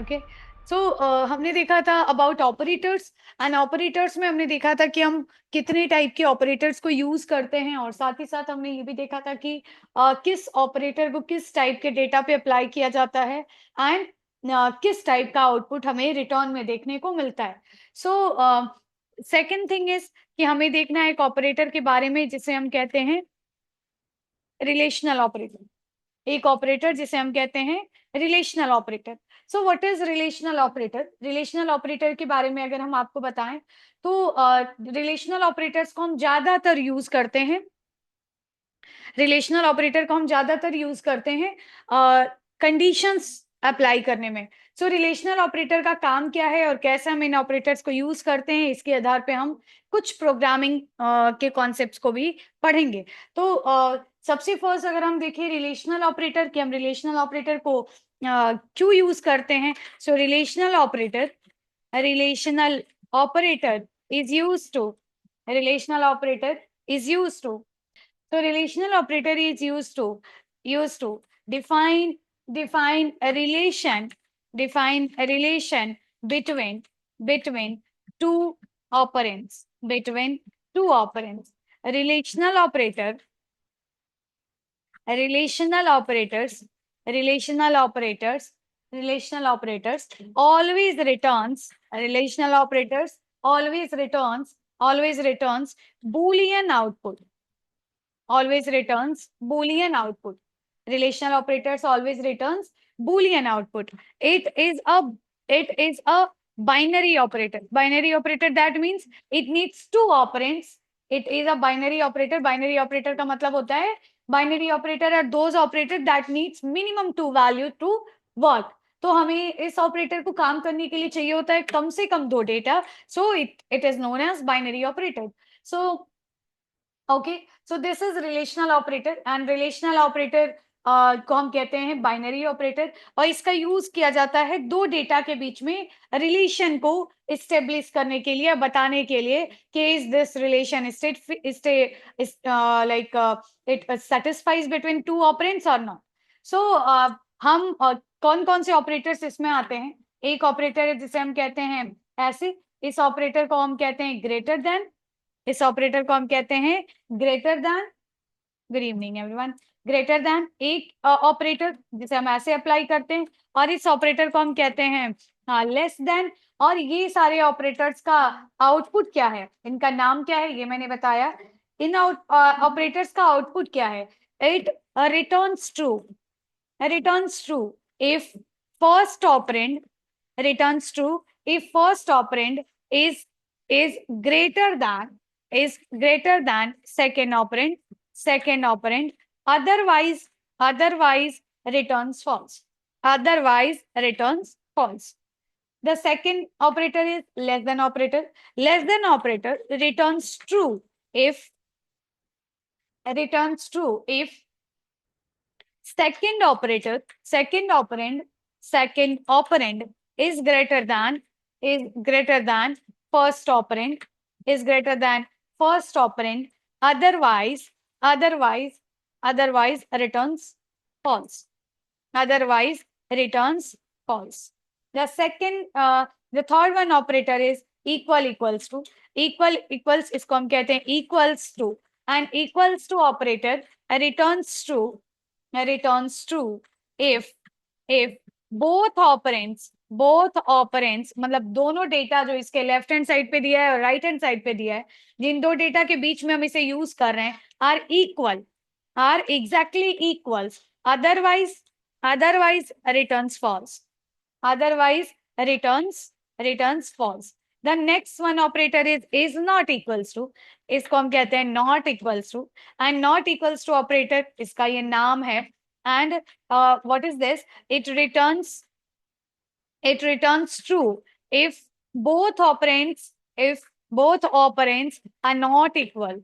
Okay. So हमने देखा था अबाउट ऑपरेटर्स एंड ऑपरेटर्स में हमने देखा था कि हम कितने टाइप के ऑपरेटर्स को यूज करते हैं, और साथ ही साथ हमने ये भी देखा था कि किस ऑपरेटर को किस टाइप के डेटा पे अप्लाई किया जाता है एंड किस टाइप का आउटपुट हमें रिटर्न में देखने को मिलता है। सो सेकेंड थिंग इज कि हमें देखना है एक ऑपरेटर के बारे में जिसे हम कहते हैं रिलेशनल ऑपरेटर। एक ऑपरेटर जिसे हम कहते हैं relational operator. So what is relational operator? Relational operator के बारे में अगर हम आपको बताएं तो रिलेशनल ऑपरेटर्स को हम ज्यादातर यूज करते हैं, रिलेशनल ऑपरेटर को हम ज्यादातर यूज करते हैं कंडीशंस अप्लाई करने में। सो रिलेशनल ऑपरेटर का काम क्या है और कैसे हम इन ऑपरेटर्स को यूज करते हैं, इसके आधार पे हम कुछ प्रोग्रामिंग के कॉन्सेप्ट्स को भी पढ़ेंगे। तो सबसे फर्स्ट अगर हम देखें रिलेशनल ऑपरेटर कि हम रिलेशनल ऑपरेटर को क्यों यूज करते हैं। So relational operator is use to relational operator is use to So relational operator is used to define a relation between two operands. Relational operator relational operators relational operators always returns relational operators always returns boolean output always returns boolean output. Relational operators always returns boolean output. It is a binary operator. Binary operator, that means it needs two operands. It is a binary operator. Binary operator का मतलब होता है binary operator are those operators that needs minimum two value to work. तो हमें इस operator को काम करने के लिए चाहिए होता है कम से कम दो data. So it is known as binary operator. So okay, so this is relational operator and relational operator को हम कहते हैं बाइनरी ऑपरेटर, और इसका यूज किया जाता है दो डेटा के बीच में रिलेशन को इस्टेब्लिश करने के लिए, बताने के लिए कि is this relation like it satisfies between two operands और नॉट. सो हम कौन कौन से ऑपरेटर्स इसमें आते हैं? एक ऑपरेटर है जिसे हम कहते हैं ऐसे, इस ऑपरेटर को हम कहते हैं ग्रेटर देन, इस ऑपरेटर को हम कहते हैं greater then. Good evening everyone. Greater than एक ऑपरेटर जिसे हम ऐसे अप्लाई करते हैं, और इस ऑपरेटर को हम कहते हैं लेस देन. और ये सारे ऑपरेटर्स का आउटपुट क्या है, इनका नाम क्या है, ये मैंने बताया. इन ऑपरेटर्स का आउटपुट क्या है? It returns true if first operand returns true if first operand is greater than second operand, otherwise returns false. The second operator is less than operator. Less than operator returns true if second operand is greater than first operand, otherwise returns false. The third one operator is equals to. Equals इसको हम कहते हैं equals to, and equals to operator returns true if both operands मतलब दोनों data जो इसके left hand side पे दिया है और राइट हैंड साइड पे दिया है, जिन दो डेटा के बीच में हम इसे यूज कर रहे हैं are exactly equals, otherwise returns false. The next one operator is not equals to. इसको हम कहते हैं not equals to, and not equals to operator इसका ये नाम है. And what is this? It returns true if both operands are not equal.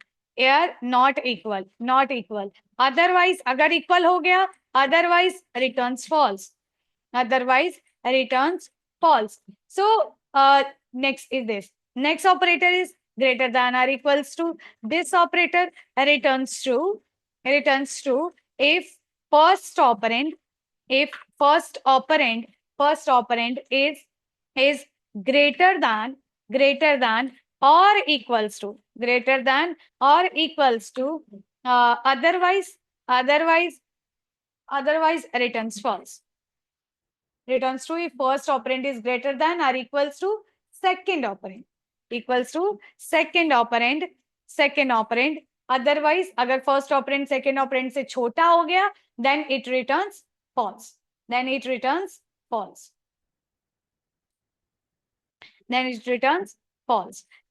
not equal. Otherwise अगर equal हो गया, otherwise returns false. So next is this. Next operator is greater than or equals to. This operator returns true if first operand first operand is greater than or equals to otherwise returns false. Returns true if first operand is greater than or equals to second operand. Second operand. Otherwise, अगर first operand second operand से छोटा हो गया, then it returns false. Then it returns false.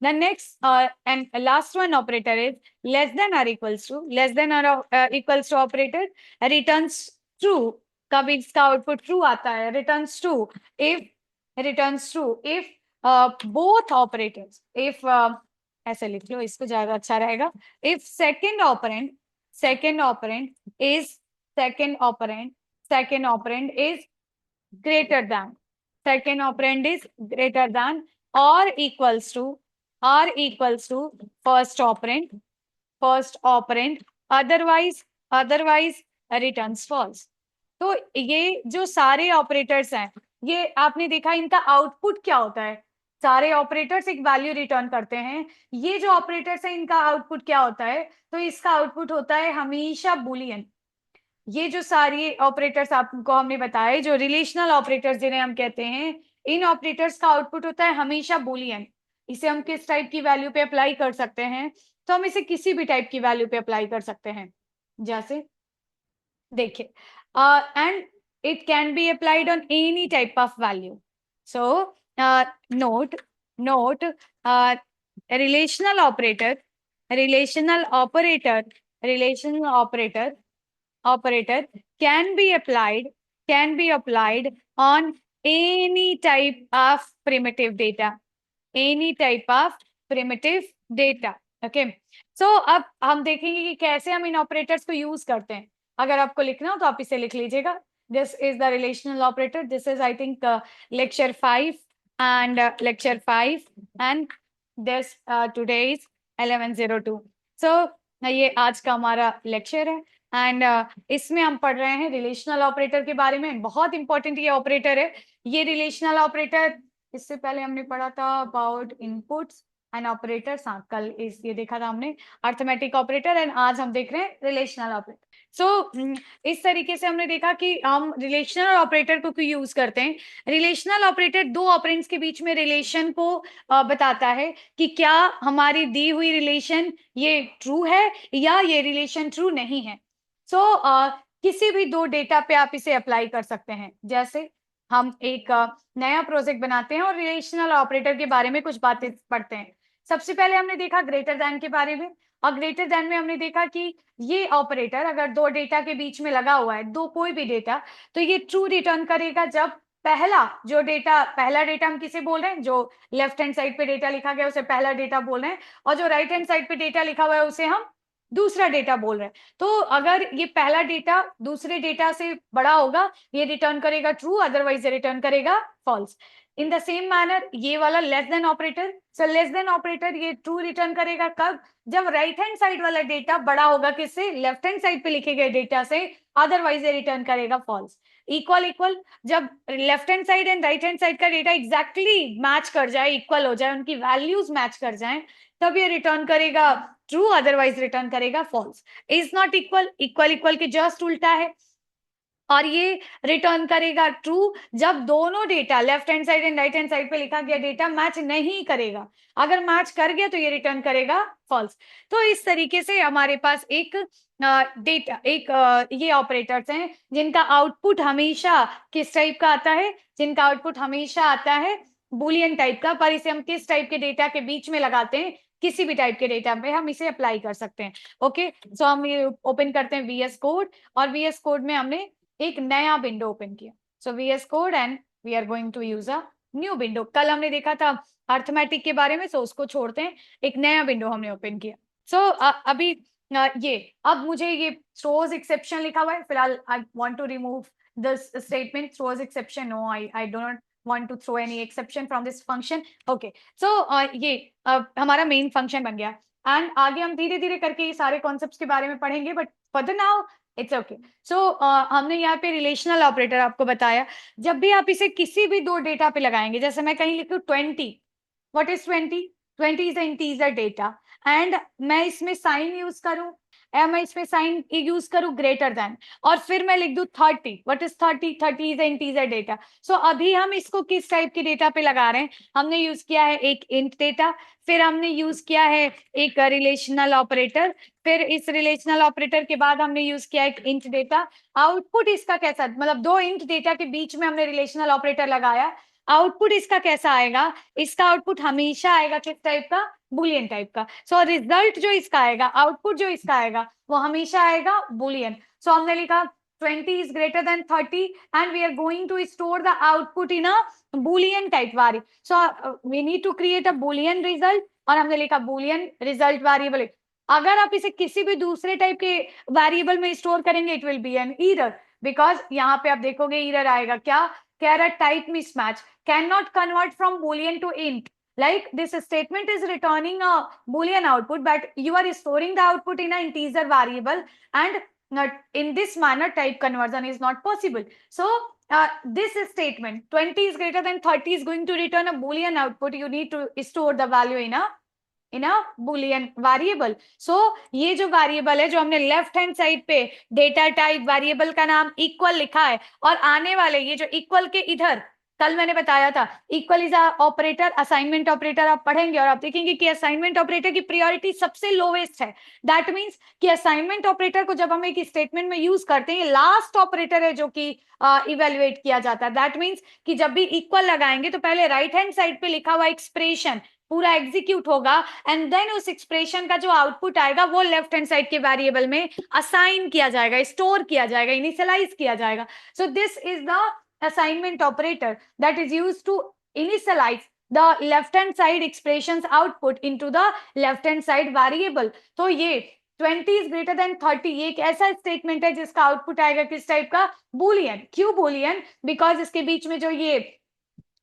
The next and last one operator is less than or equals to operator returns true. कब इसका output true आता है? Returns true if both operators, if ऐसे लिख लो, इसको ज्यादा अच्छा रहेगा. If second operand is greater than or equals to first operand, otherwise returns false. तो ये जो सारे ऑपरेटर्स हैं, ये आपने देखा इनका आउटपुट क्या होता है? सारे ऑपरेटर्स एक वैल्यू रिटर्न करते हैं. ये जो ऑपरेटर्स हैं इनका आउटपुट क्या होता है? तो इसका आउटपुट होता है हमेशा बुलियन. ये जो सारी ऑपरेटर्स आपको हमने बताए, जो रिलेशनल ऑपरेटर्स जिन्हें हम कहते हैं, इन ऑपरेटर्स का आउटपुट होता है हमेशा बुलियन. इसे हम किस टाइप की वैल्यू पे अप्लाई कर सकते हैं? तो हम इसे किसी भी टाइप की वैल्यू पे अप्लाई कर सकते हैं. जैसे देखिए, and it can be applied on any type of value. So note relational operator can be applied on any type of primitive data. Okay, so अब हम देखेंगे कि कैसे हम इन ऑपरेटर्स को यूज करते हैं. अगर आपको लिखना हो तो आप इसे लिख लीजिएगा. This is the relational operator. This is I think lecture 5 and this today is 11:02. So ये आज का हमारा लेक्चर है एंड इसमें हम पढ़ रहे हैं रिलेशनल ऑपरेटर के बारे में. बहुत इंपॉर्टेंट ये ऑपरेटर है. ये रिलेशनल ऑपरेटर, इससे पहले हमने पढ़ा था अबाउट इनपुट्स एंड ऑपरेटर्स. हाँ, कल ये देखा था हमने अर्थमेटिक ऑपरेटर एंड आज हम देख रहे हैं रिलेशनल ऑपरेटर. सो इस तरीके से हमने देखा कि हम रिलेशनल ऑपरेटर को क्यों यूज करते हैं. रिलेशनल ऑपरेटर दो ऑपरेंड्स के बीच में रिलेशन को बताता है कि क्या हमारी दी हुई रिलेशन ये ट्रू है या ये रिलेशन ट्रू नहीं है. सो किसी भी दो डेटा पे आप इसे अप्लाई कर सकते हैं. जैसे हम एक नया प्रोजेक्ट बनाते हैं और रिलेशनल ऑपरेटर के बारे में कुछ बातें पढ़ते हैं. सबसे पहले हमने देखा ग्रेटर देन के बारे में, और ग्रेटर देन में हमने देखा कि ये ऑपरेटर अगर दो डेटा के बीच में लगा हुआ है, दो कोई भी डेटा, तो ये ट्रू रिटर्न करेगा जब पहला डेटा हम किसे बोल रहे हैं? जो लेफ्ट हैंड साइड पे डेटा लिखा गया उसे पहला डेटा बोल रहे हैं, और जो राइट हैंड साइड पे डेटा लिखा हुआ है उसे हम दूसरा डेटा बोल रहे हैं. तो अगर ये पहला डेटा दूसरे डेटा से बड़ा होगा, ये रिटर्न करेगा ट्रू, अदरवाइज ये रिटर्न करेगा false. In the same manner ये वाला less than operator, so less than operator ये ट्रू रिटर्न करेगा कब? जब राइट हैंड साइड वाला डेटा बड़ा होगा किससे? लेफ्ट हैंड साइड पे लिखे गए डेटा से, अदरवाइज ये रिटर्न करेगा फॉल्स. इक्वल जब left hand side and right hand side का डेटा एग्जैक्टली मैच कर जाए, इक्वल हो जाए, उनकी वैल्यूज मैच कर जाए, तब ये रिटर्न करेगा ट्रू, अदरवाइज रिटर्न करेगा फॉल्स. इज नॉट इक्वल के जस्ट उल्टा है, और ये रिटर्न करेगा ट्रू जब दोनों data left hand side and right hand side पे लिखा गया डेटा मैच नहीं करेगा. अगर मैच कर गया तो ये रिटर्न करेगा फॉल्स. तो इस तरीके से हमारे पास एक ये ऑपरेटर्स हैं जिनका आउटपुट हमेशा किस टाइप का आता है? जिनका आउटपुट हमेशा आता है बुलियन टाइप का, पर इसे हम किस टाइप के डेटा के बीच में लगाते हैं? किसी भी टाइप के डेटा पे हम इसे अप्लाई कर सकते हैं. ओके, सो हम ये ओपन करते हैं VS कोड, और VS कोड में हमने एक नया विंडो ओपन किया. So VS code and we are going to use a new window. कल हमने देखा था अर्थमेटिक के बारे में, सो उसको छोड़ते हैं, एक नया विंडो हमने ओपन किया. सो अभी अब मुझे ये थ्रोज एक्सेप्शन लिखा हुआ है. फिलहाल I want to remove this statement throws exception. No, I do not want to throw any exception from this function. Okay, so ये हमारा मेन फंक्शन बन गया. एंड आगे हम धीरे धीरे करके ये सारे कॉन्सेप्ट्स के बारे में पढ़ेंगे, but for the now it's okay. So हमने यहाँ पे रिलेशनल ऑपरेटर आपको बताया। जब भी आप इसे किसी भी दो डेटा पे लगाएंगे, जैसे मैं कहीं लिखूं 20, what is 20? 20 is integer data, and मैं इसमें साइन यूज करूं, या मैं इसमें साइन यूज करूं ग्रेटर देन, और फिर मैं लिख दूं 30, what is 30? 30 is integer data. So अभी हम इसको किस टाइप के डेटा पे लगा रहे हैं? हमने यूज किया है एक इंट डेटा, फिर हमने यूज किया है एक रिलेशनल ऑपरेटर, फिर इस रिलेशनल ऑपरेटर के बाद हमने यूज किया एक इंट डेटा। आउटपुट इसका कैसा, मतलब दो इंट डेटा के बीच में हमने रिलेशनल ऑपरेटर लगाया, आउटपुट इसका कैसा आएगा? इसका आउटपुट हमेशा आएगा किस टाइप का? बुलियन टाइप का। सो रिजल्ट जो इसका आएगा, आउटपुट जो इसका आएगा, वो हमेशा आएगा बुलियन। सो हमने लिखा 20 is greater than 30 and we are going to store the output in a boolean type variable. So we need to create a boolean result, और हमने लिखा boolean result variable। अगर आप इसे किसी भी दूसरे टाइप के वेरिएबल में स्टोर करेंगे, it will B an error, because यहाँ पे आप देखोगे एरर आएगा क्या? कह रहा type mismatch, can not convert from boolean to int, like this statement is returning a boolean output, but you are storing the output in an integer variable, and in this manner type conversion is not possible. So this statement 20 is greater than 30 is going to return a boolean output. You need to store the value in a boolean variable. So ये जो variable है, जो हमने left hand side पे data type variable का नाम equal लिखा है, और आने वाले ये जो इक्वल के इधर कल मैंने बताया था, equal is operator, assignment operator आप पढ़ेंगे और आप देखेंगे कि असाइनमेंट ऑपरेटर की प्रायोरिटी सबसे लोवेस्ट है। दैट मींस कि असाइनमेंट ऑपरेटर को जब हम एक स्टेटमेंट में यूज करते हैं, लास्ट ऑपरेटर है जो कि इवेल्युएट किया जाता है। दैट मींस कि जब भी इक्वल लगाएंगे तो पहले राइट हैंड साइड पे लिखा हुआ एक्सप्रेशन पूरा एग्जीक्यूट होगा, एंड देन उस एक्सप्रेशन का जो आउटपुट आएगा वो लेफ्ट हैंड साइड के वेरिएबल में असाइन किया जाएगा, स्टोर किया जाएगा, इनिशियलाइज किया जाएगा। सो this is the assignment operator that is used to initialize the left hand side expressions output into the left hand side variable. तो ये 20 is greater than 30 ये एक ऐसा स्टेटमेंट है जिसका आउटपुट आएगा किस टाइप का? बुलियन। क्यों बुलियन? बिकॉज इसके बीच में जो ये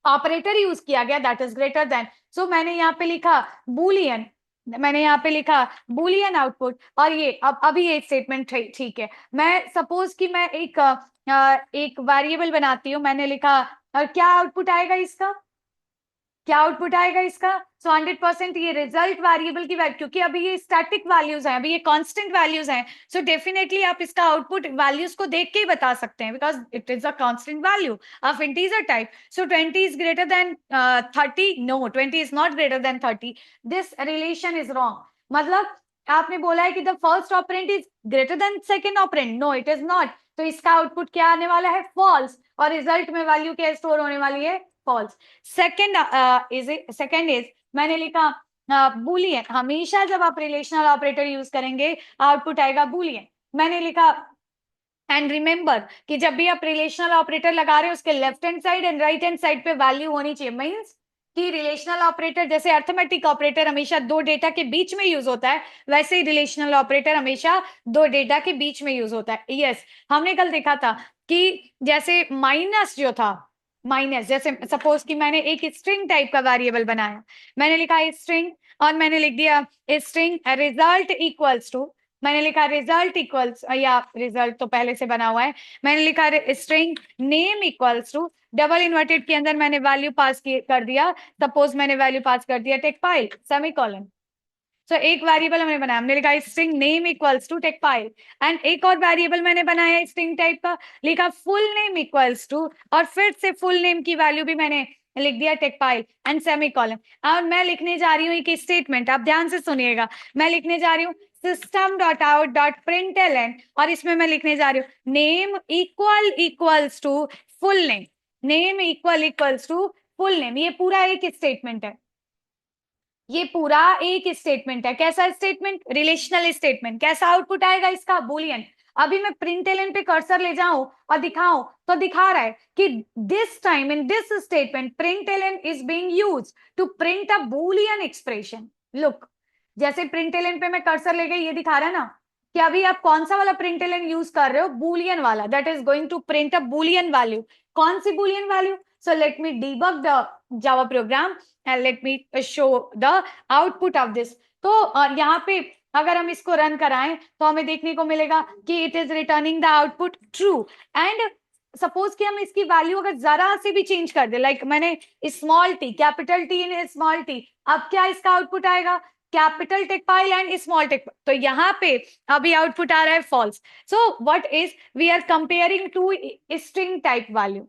ऑपरेटर यूज किया गया दैट इज ग्रेटर देन। सो मैंने यहाँ पे लिखा बुलियन, मैंने यहाँ पे लिखा बुलियन आउटपुट, और ये अब अभी ये स्टेटमेंट ठीक है। मैं सपोज कि मैं एक वेरिएबल बनाती हूँ, मैंने लिखा क्या आउटपुट आएगा इसका? क्या आउटपुट आएगा इसका? सो 100% ये रिजल्ट वेरिएबल की वैल्यू, क्योंकि अभी ये स्टैटिक वैल्यूज हैं, अभी ये कांस्टेंट वैल्यूज हैं, सो डेफिनेटली आप इसका आउटपुट वैल्यूज को देख के ही बता सकते हैं, because it is a constant value of integer type. So 20 is greater than 30, no 20 is not greater than 30, this relation is wrong. मतलब आपने बोला है कि the first operand is greater than second operand, no it is not. तो इसका output क्या आने वाला है? फॉल्स, और रिजल्ट में वैल्यू क्या स्टोर होने वाली है? फॉल्स। सेकेंड इज मैंने लिखा बुलियन, हमेशा जब आप रिलेशनल ऑपरेटर यूज करेंगे आउटपुट आएगा बुलियन। मैंने लिखा एंड रिमेंबर कि जब भी आप रिलेशनल ऑपरेटर लगा रहे हो उसके left hand side and right hand side पे वैल्यू होनी चाहिए। मींस कि रिलेशनल ऑपरेटर जैसे अर्थमेटिक ऑपरेटर हमेशा दो डेटा के बीच में यूज होता है, वैसे ही रिलेशनल ऑपरेटर हमेशा दो डेटा के बीच में यूज होता है। यस, हमने कल देखा था कि जैसे माइनस जो था, माइनस जैसे सपोज कि मैंने एक स्ट्रिंग टाइप का वेरिएबल बनाया, मैंने लिखा स्ट्रिंग और मैंने लिख दिया स्ट्रिंग रिजल्ट इक्वल्स टू, मैंने लिखा रिजल्ट इक्वल्स, या रिजल्ट तो पहले से बना हुआ है, मैंने लिखा string name equals to, double inverted के अंदर मैंने वैल्यू पास कर दिया, सपोज मैंने वैल्यू पास कर दिया टेकफाइल सेमीकोलन। सो एक वेरिएबल हमने बनाया, हमने लिखा स्ट्रिंग नेम इक्वल्स टू टेकफाइल, एंड एक और वेरिएबल मैंने बनाया स्ट्रिंग टाइप का, लिखा फुल नेम इक्वल्स टू, और फिर से फुल नेम की वैल्यू भी मैंने लिख दिया टेकफाइल एंड सेमीकोलन। और मैं लिखने जा रही हूँ एक स्टेटमेंट, आप ध्यान से सुनिएगा, मैं लिखने जा रही हूँ system.out.println, और इसमें मैं लिखने जा रही हूँ name equals to full name, name equals to full name. ये पूरा एक स्टेटमेंट है, ये पूरा एक स्टेटमेंट है। कैसा स्टेटमेंट? Relational statement. कैसा आउटपुट आएगा इसका? बुलियन। अभी मैं प्रिंटलन पे कर्सर ले जाऊं और दिखाऊं तो दिखा रहा है कि this time in this statement println is being used to print a boolean expression. Look, जैसे प्रिंटलन पे मैं कर्सर ले गई, ये दिखा रहा है ना कि अभी आप कौन सा वाला प्रिंटलन यूज कर रहे हो? बुलियन वाला, that is going to print a boolean value. कौन सी boolean value? So let me debug the Java program and let me show the output of this. तो यहाँ पे अगर हम इसको रन कराएं तो हमें देखने को मिलेगा कि it is returning the output true. And suppose कि हम इसकी वैल्यू अगर जरा से भी चेंज कर दे, लाइक मैंने small T, capital T in small T, अब क्या इसका आउटपुट आएगा? Capital tech pile and small tech. तो यहाँ पे अभी आउटपुट आ रहा है false. So what is, we are comparing two string type value,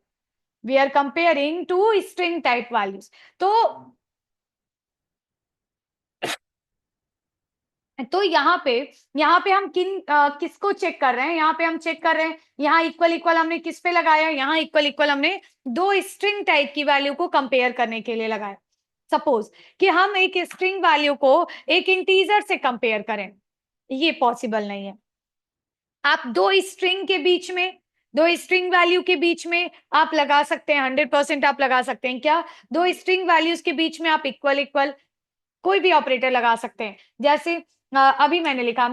we are comparing two string type values. तो यहाँ पे हम किसको चेक कर रहे हैं? यहाँ पे हम चेक कर रहे हैं, यहाँ इक्वल इक्वल हमने किस पे लगाया? यहाँ इक्वल इक्वल हमने दो स्ट्रिंग टाइप की वैल्यू को कंपेयर करने के लिए लगाया। सपोज कि हम एक स्ट्रिंग वैल्यू को एक इंटीजर से कंपेयर करें, ये पॉसिबल नहीं है। आप दो स्ट्रिंग के बीच में, दो स्ट्रिंग वैल्यू के बीच में आप लगा सकते हैं, 100% आप लगा सकते हैं। क्या? दो स्ट्रिंग वैल्यूज के बीच में आप इक्वल इक्वल कोई भी ऑपरेटर लगा सकते हैं। जैसे अभी हमने लिखा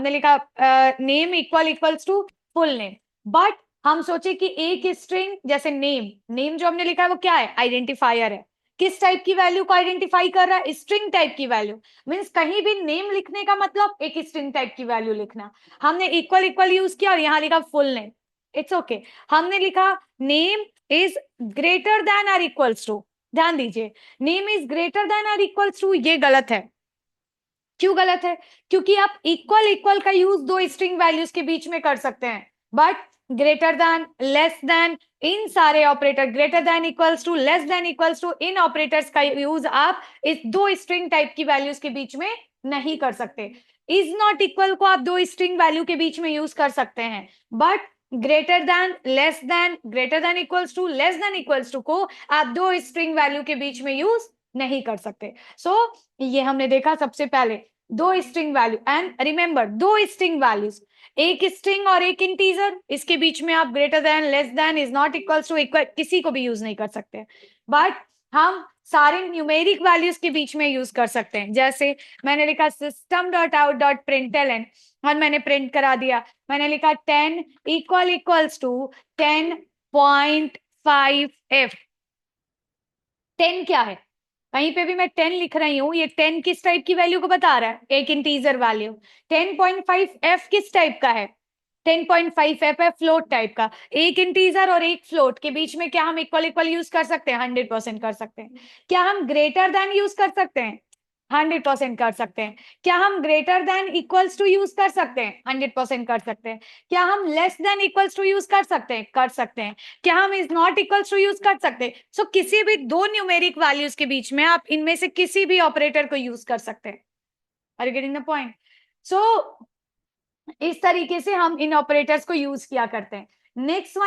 name equal equals to full name, but हम सोचे कि एक स्ट्रिंग, जैसे नेम जो हमने लिखा है वो क्या है? आइडेंटिफायर है। किस टाइप की वैल्यू को आइडेंटिफाई कर रहा है? स्ट्रिंग टाइप की वैल्यू। मींस कहीं भी नेम लिखने का मतलब एक स्ट्रिंग टाइप की वैल्यू लिखना। हमने इक्वल इक्वल यूज किया और यहाँ लिखा फुल नेम, इट्स ओके। हमने लिखा नेम इज ग्रेटर देन और इक्वल्स टू, ध्यान दीजिए, नेम इज ग्रेटर देन और इक्वल्स टू, ये गलत है। क्यों गलत है? क्योंकि आप इक्वल इक्वल का यूज दो स्ट्रिंग वैल्यूज के बीच में कर सकते हैं, but greater than, less than, इन सारे operator, greater than equals to, less than equals to, इन ऑपरेटर्स का यूज आप इस दो स्ट्रिंग टाइप की वैल्यूज के बीच में नहीं कर सकते। इज नॉट इक्वल को आप दो स्ट्रिंग वैल्यू के बीच में यूज कर सकते हैं, but greater than, less than, greater than equals to, less than equals to को आप दो स्ट्रिंग वैल्यू के बीच में यूज नहीं कर सकते। सो ये हमने देखा सबसे पहले, दो स्ट्रिंग वैल्यू, एंड रिमेंबर दो स्ट्रिंग वैल्यूज, एक स्ट्रिंग और एक इंटीजर, इसके बीच में आप greater than, less than, is not equals to, equal किसी को भी यूज नहीं कर सकते, बट हम सारे न्यूमेरिक वैल्यूज के बीच में यूज कर सकते हैं। जैसे मैंने लिखा system dot out dot println और मैंने प्रिंट करा दिया, मैंने लिखा 10 इक्वल इक्वल्स टू 10.5f। 10 क्या है? कहीं पे भी मैं 10 लिख रही हूं, ये 10 किस टाइप की वैल्यू को बता रहा है? एक इंटीजर वैल्यू। 10.5f किस टाइप का है? 10.5f है फ्लोट टाइप का। एक इंटीजर और एक फ्लोट के बीच में क्या हम इक्वल इक्वल यूज कर सकते हैं? 100% कर सकते हैं। क्या हम ग्रेटर देन यूज कर सकते हैं? 100% कर सकते हैं। क्या हम greater than equals to use कर सकते हैं? 100% कर सकते हैं। क्या हम less than equals to use कर सकते हैं? कर सकते हैं। क्या हम is not equals to use कर सकते हैं? सो किसी भी दो न्यूमेरिक वैल्यूज के बीच में आप इनमें से किसी भी ऑपरेटर को यूज कर सकते हैं। Are you getting the point? So इस तरीके से हम इन ऑपरेटर्स को यूज किया करते हैं। नेक्स्ट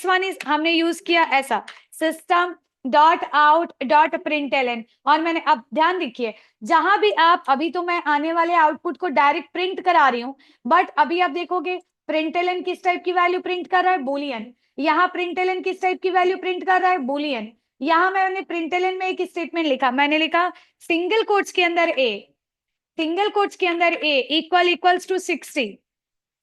वन इज हमने यूज किया ऐसा, system dot out dot println. और मैंने, अब ध्यान रखिए, जहां भी आप, अभी तो मैं आने वाले आउटपुट को डायरेक्ट प्रिंट करा रही हूं, बट अभी आप देखोगे प्रिंटलन किस टाइप की वैल्यू प्रिंट कर रहा है? बुलियन। यहाँ प्रिंटलन किस टाइप की वैल्यू प्रिंट कर रहा है? बुलियन। यहाँ मैंने प्रिंटलन में एक स्टेटमेंट लिखा, मैंने लिखा सिंगल कोट्स के अंदर ए, सिंगल कोट्स के अंदर A equal equals to 60,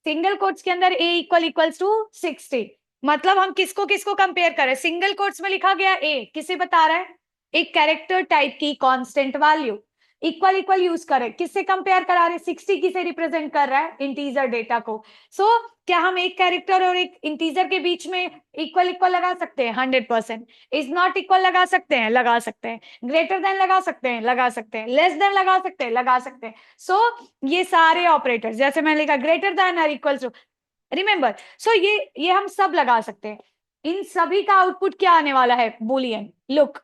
single quotes के अंदर ए इक्वल इक्वल्स टू 60। मतलब हम किसको किसको कंपेयर कर रहे हैं? सिंगल कोट्स में लिखा गया ए किसे बता रहा है? एक कैरेक्टर टाइप की constant value. Equal equal use करे, किससे कंपेयर करा रहे? 60 किसे रिप्रेजेंट कर रहा है? इंटीजर डेटा को। सो क्या हम एक कैरेक्टर और एक इंटीजर के बीच में इक्वल इक्वल लगा सकते हैं? 100%। इज नॉट इक्वल लगा सकते हैं? लगा सकते हैं। ग्रेटर देन लगा सकते हैं? लगा सकते हैं। लेस देन लगा सकते हैं? लगा सकते हैं। सो ये सारे ऑपरेटर्स, जैसे मैंने लिखा ग्रेटर देन और इक्वल टू, रिमेंबर, सो ये हम सब लगा सकते हैं। इन सभी का आउटपुट क्या आने वाला है? बुलियन। लुक,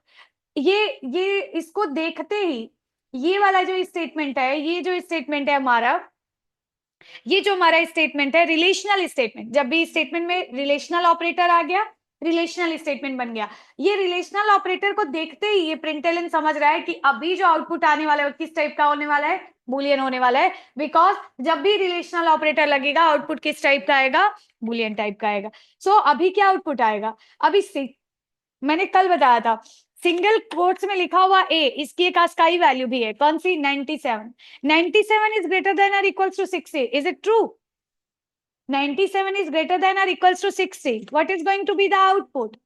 ये इसको देखते ही ये वाला जो स्टेटमेंट है, ये जो स्टेटमेंट है हमारा, ये जो हमारा स्टेटमेंट है रिलेशनल स्टेटमेंट, जब भी स्टेटमेंट में रिलेशनल ऑपरेटर आ गया, रिलेशनल स्टेटमेंट बन गया। ये रिलेशनल ऑपरेटर को देखते ही ये प्रिंटलन समझ रहा है कि अभी जो आउटपुट आने वाला है किस टाइप का होने वाला है? बुलियन होने वाला है। बिकॉज जब भी रिलेशनल ऑपरेटर लगेगा आउटपुट किस टाइप का आएगा? बुलियन टाइप का आएगा। सो अभी क्या आउटपुट आएगा? अभी मैंने कल बताया था, सिंगल कोट्स में लिखा हुआ ए, इसकी एक ASCII वैल्यू भी है, कौन सी? 97। 97 इज ग्रेटर देन और equals to 60, is it true? 97 is greater than or equals to 60. What is going to be the output?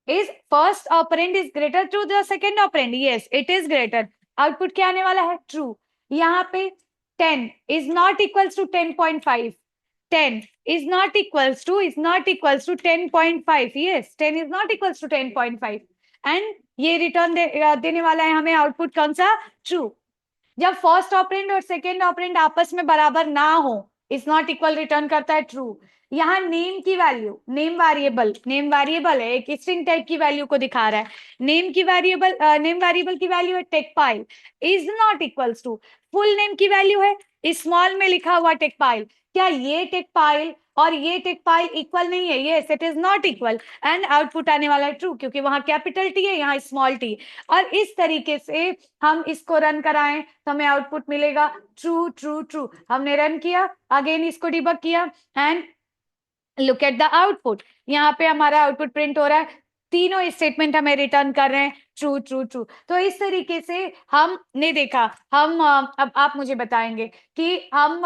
Is first operand is greater to the second operand? Yes, it is greater. Output क्या आने वाला है? True. यहाँ पे 10 is not equals to 10.5, 10 is not equals to 10.5, yes 10 is not equals to 10.5 and ये return देने वाला है हमें आउटपुट कौन सा, ट्रू। जब फर्स्ट ऑपरेंड और सेकेंड ऑपरेंड आपस में बराबर ना हो, इज नॉट इक्वल रिटर्न करता है ट्रू। यहाँ नेम की वैल्यू, नेम वेरिएबल है, एक स्ट्रिंग टाइप की वैल्यू को दिखा रहा है। नेम वेरिएबल की वैल्यू है Techpile, is not equals to full name की वैल्यू है स्मॉल में लिखा हुआ टेकपाइल। क्या ये टेकपाइल और ये टेकपाइल इक्वल नहीं है? Yes it is not equal and output आने वाला है ट्रू, क्योंकि वहां कैपिटल टी है, यहाँ स्मॉल टी। और इस तरीके से हम इसको रन कराएं तो हमें आउटपुट मिलेगा ट्रू ट्रू ट्रू। हमने रन किया, अगेन इसको डिबग किया and look at the output. यहाँ पे हमारा आउटपुट प्रिंट हो रहा है, तीनों स्टेटमेंट हमें रिटर्न कर रहे हैं ट्रू ट्रू ट्रू। तो इस तरीके से हमने देखा। हम अब आप मुझे बताएंगे कि हम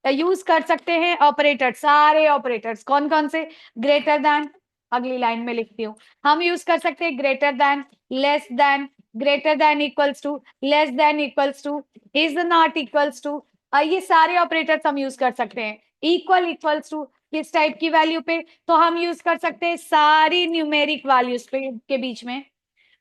यूज कर सकते हैं ऑपरेटर, सारे ऑपरेटर्स कौन कौन से। ग्रेटर देन, अगली लाइन में लिखती हूँ, हम यूज कर सकते हैं greater than, less than, greater than equals to, less than equals to, is not equals to, ये सारे ऑपरेटर्स हम यूज कर सकते हैं। इक्वल इक्वल्स टू किस टाइप की वैल्यू पे, तो हम यूज कर सकते हैं सारी न्यूमेरिक वैल्यूज पे के बीच में।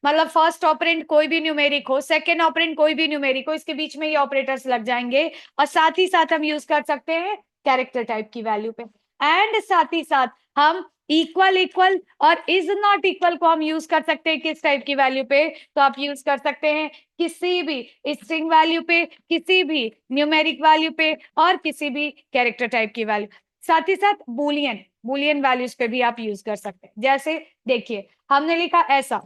मतलब फर्स्ट ऑपरेंड कोई भी न्यूमेरिक हो, सेकेंड ऑपरेंड कोई भी न्यूमेरिक हो, इसके बीच में ये ऑपरेटर्स लग जाएंगे। और साथ ही साथ हम यूज कर सकते हैं कैरेक्टर टाइप की वैल्यू पे। एंड साथ ही साथ हम इक्वल इक्वल और इज नॉट इक्वल को हम यूज कर सकते हैं किस टाइप की वैल्यू पे, तो आप यूज कर सकते हैं किसी भी स्ट्रिंग वैल्यू पे, किसी भी न्यूमेरिक वैल्यू पे और किसी भी कैरेक्टर टाइप की वैल्यू। साथ ही साथ बुलियन वैल्यूज पे भी आप यूज कर सकते हैं। जैसे देखिए हमने लिखा ऐसा,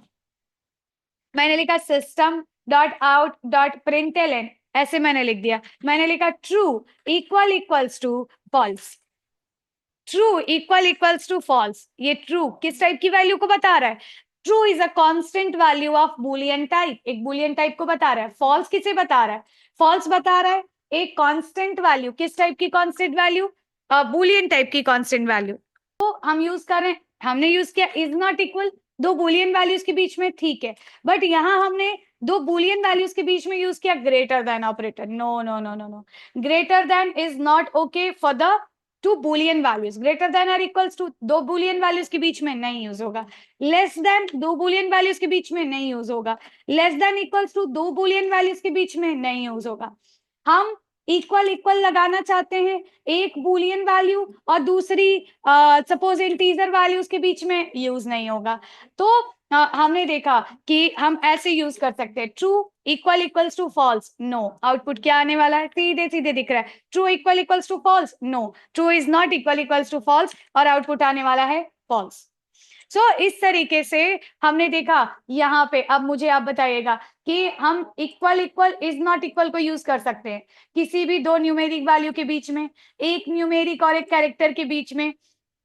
मैंने लिखा system dot out dot println, ऐसे मैंने लिख दिया। मैंने लिखा true equal equals to false, true equal equals to false. ये ट्रू किस टाइप की वैल्यू को बता रहा है? True is a constant value of boolean type, एक बुलियन टाइप को बता रहा है। फॉल्स किसे बता रहा है? फॉल्स बता रहा है एक कांस्टेंट वैल्यू, किस टाइप की कांस्टेंट वैल्यू? बुलियन टाइप की कांस्टेंट वैल्यू। तो हम यूज कर रहे हैं, हमने यूज किया इज नॉट इक्वल, दो बुलियन वैल्यूज के बीच में, ठीक है। बट यहां हमने दो बुलियन वैल्यूज के बीच में यूज किया greater than operator. No no no no no, greater than is not okay for the two boolean values. Greater than और इक्वल्स टू दो बुलियन वैल्यूज के बीच में नहीं यूज होगा। लेस देन दो बुलियन वैल्यूज के बीच में नहीं यूज होगा। लेस देन इक्वल्स टू दो बुलियन वैल्यूज के बीच में नहीं यूज होगा। हम इक्वल इक्वल लगाना चाहते हैं एक बुलियन वैल्यू और दूसरी सपोज इंटीजर वैल्यूज के बीच में, यूज नहीं होगा। तो हमने देखा कि हम ऐसे यूज कर सकते हैं true equal equals to false, no. Output क्या आने वाला है? सीधे सीधे दिख रहा है true equal equals to false, no. True is not equal equals to false और आउटपुट आने वाला है फॉल्स। सो इस तरीके से हमने देखा यहाँ पे। अब मुझे आप बताइएगा कि हम equal equal is not equal को यूज कर सकते हैं किसी भी दो न्यूमेरिक वैल्यू के बीच में, एक न्यूमेरिक और एक कैरेक्टर के बीच में,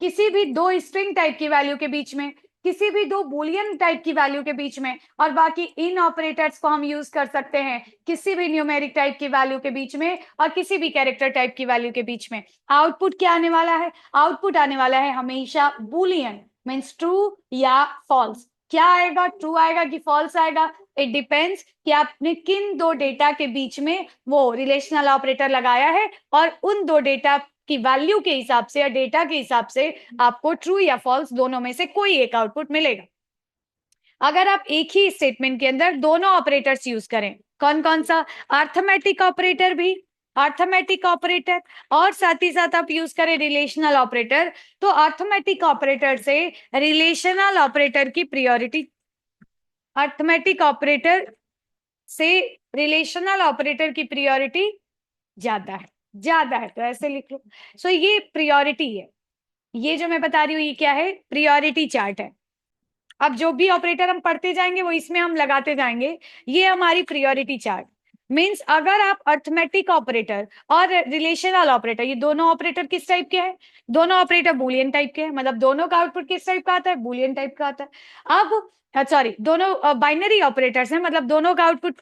किसी भी दो स्ट्रिंग टाइप की वैल्यू के बीच में, किसी भी दो बुलियन टाइप की वैल्यू के बीच में, और बाकी इन ऑपरेटर्स को हम यूज कर सकते हैं किसी भी न्यूमेरिक टाइप की वैल्यू के बीच में और किसी भी कैरेक्टर टाइप की वैल्यू के बीच में। आउटपुट क्या आने वाला है? आउटपुट आने वाला है हमेशा बुलियन, मीन्स ट्रू या फॉल्स। क्या आएगा? ट्रू आएगा कि फॉल्स आएगा? इट डिपेंड्स कि आपने किन दो डेटा के बीच में वो रिलेशनल ऑपरेटर लगाया है और उन दो डेटा की वैल्यू के हिसाब से या डेटा के हिसाब से आपको ट्रू या फॉल्स दोनों में से कोई एक आउटपुट मिलेगा। अगर आप एक ही स्टेटमेंट के अंदर दोनों ऑपरेटर्स यूज करें, कौन कौन सा? अर्थमेटिक ऑपरेटर भी, अर्थमेटिक ऑपरेटर, और साथ ही साथ आप यूज करें रिलेशनल ऑपरेटर, तो अर्थमेटिक ऑपरेटर से रिलेशनल ऑपरेटर की प्रायोरिटी, अर्थमेटिक ऑपरेटर से रिलेशनल ऑपरेटर की प्रायोरिटी ज्यादा है, ज्यादा है। तो ऐसे लिख लो। सो ये प्रायोरिटी है, ये जो मैं बता रही हूँ ये क्या है? प्रायोरिटी चार्ट है। अब जो भी ऑपरेटर हम पढ़ते जाएंगे वो इसमें हम लगाते जाएंगे। ये हमारी प्रायोरिटी चार्ट मींस अगर आप अर्थमेटिक ऑपरेटर और रिलेशनल ऑपरेटर, ये दोनों ऑपरेटर किस टाइप के हैं? दोनों ऑपरेटर बुलियन टाइप के हैं, मतलब दोनों का आउटपुट किस टाइप का आता है? बुलियन टाइप का आता है। अब सॉरी, दोनों बाइनरी ऑपरेटर्स हैं, मतलब दोनों का आउटपुट,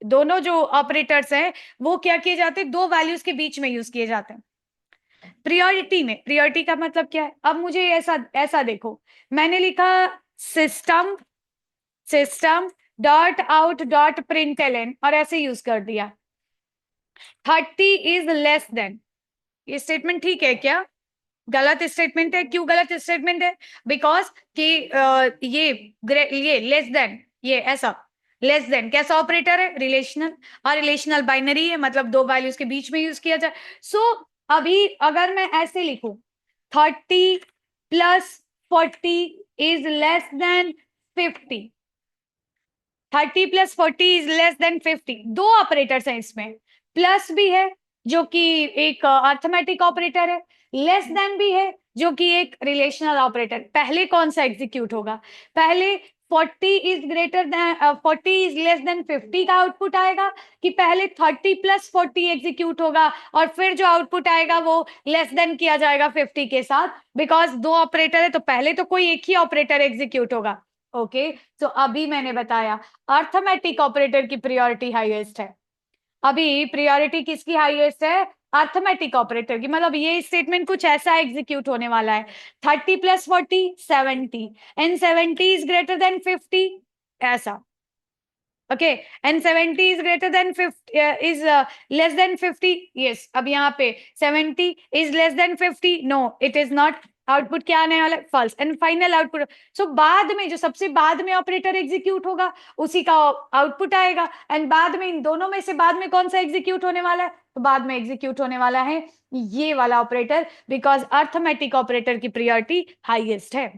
दोनों जो ऑपरेटर्स हैं वो क्या किए जाते हैं? दो वैल्यूज के बीच में यूज किए जाते हैं प्रियोरिटी में। प्रियोरिटी का मतलब क्या है? अब मुझे ऐसा ऐसा देखो, मैंने लिखा system system dot out dot println और ऐसे यूज कर दिया। 30 इज लेस देन, ये स्टेटमेंट ठीक है क्या? गलत स्टेटमेंट है। क्यों गलत स्टेटमेंट है? बिकॉज कि ये लेस देन, ये ऐसा लेस देन कैसा ऑपरेटर है? रिलेशनल, और रिलेशनल बाइनरी है, मतलब दो वैल्यूज के बीच में यूज किया जाए। सो अभी अगर मैं ऐसे लिखूं 30 plus 40 is less than 50, 30 plus 40 is less than 50, दो ऑपरेटर्स हैं इसमें, प्लस भी है जो कि एक अर्थमेटिक ऑपरेटर है, लेस देन भी है जो कि एक रिलेशनल ऑपरेटर। पहले कौन सा एग्जीक्यूट होगा? पहले 40 is greater then 40 is less than 50 का आउटपुट आएगा, कि पहले 30 प्लस 40 एग्जीक्यूट होगा और फिर जो आउटपुट आएगा वो लेस देन किया जाएगा 50 के साथ? बिकॉज दो ऑपरेटर है तो पहले तो कोई एक ही ऑपरेटर एग्जीक्यूट होगा। ओके, तो अभी मैंने बताया अर्थमेटिक ऑपरेटर की प्रायोरिटी हाईएस्ट है। अभी प्रायोरिटी किसकी हाईएस्ट है? अर्थमेटिक ऑपरेटर की। मतलब ये स्टेटमेंट कुछ ऐसा एग्जीक्यूट होने वाला है, 30 plus 40 70 and 70 is greater than 50, ऐसा। Okay, and 70 is greater than 50 is less than 50, yes. अब यहाँ पे 70 is less than 50, no it is not. Output क्या आने वाला है? False. And final output, so बाद में जो सबसे बाद में ऑपरेटर एग्जीक्यूट होगा उसी का आउटपुट आएगा। एंड बाद में इन दोनों में से बाद में कौन सा एग्जीक्यूट होने वाला है? तो बाद में एग्जीक्यूट होने वाला है ये वाला ऑपरेटर, बिकॉज अर्थमेटिक ऑपरेटर की प्रायोरिटी हाईएस्ट है।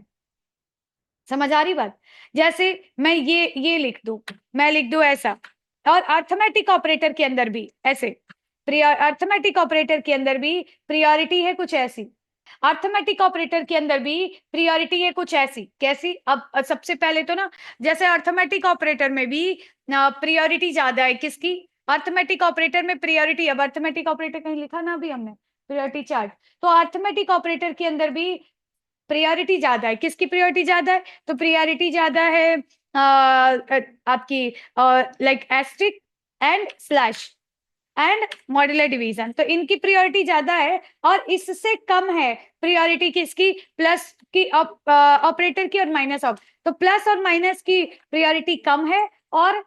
समझ आ रही बात? जैसे मैं ये लिख दूं, मैं लिख दूं ऐसा, और अर्थमेटिक ऑपरेटर के अंदर भी ऐसे, अर्थमेटिक ऑपरेटर के अंदर भी प्रायोरिटी है कुछ ऐसी, अर्थमेटिक ऑपरेटर के अंदर भी प्रायोरिटी है कुछ ऐसी। कैसी? अब सबसे पहले तो ना, जैसे अर्थमेटिक ऑपरेटर में भी प्रायोरिटी ज्यादा है किसकी? अर्थमेटिक ऑपरेटर में प्रायोरिटी, अब अर्थमेटिक ऑपरेटर कहीं लिखा ना अभी हमने प्रायोरिटी चार्ट, तो अर्थमेटिक ऑपरेटर के अंदर भी प्रायोरिटी ज्यादा है। किसकी प्रायोरिटी ज्यादा है? तो प्रायोरिटी ज्यादा है आपकी like asterisk and slash and modular division, तो इनकी प्रायोरिटी ज्यादा है। और इससे कम है प्रायोरिटी किसकी? प्लस की, ऑपरेटर की और माइनस ऑफ, तो प्लस और माइनस की प्रायोरिटी कम है और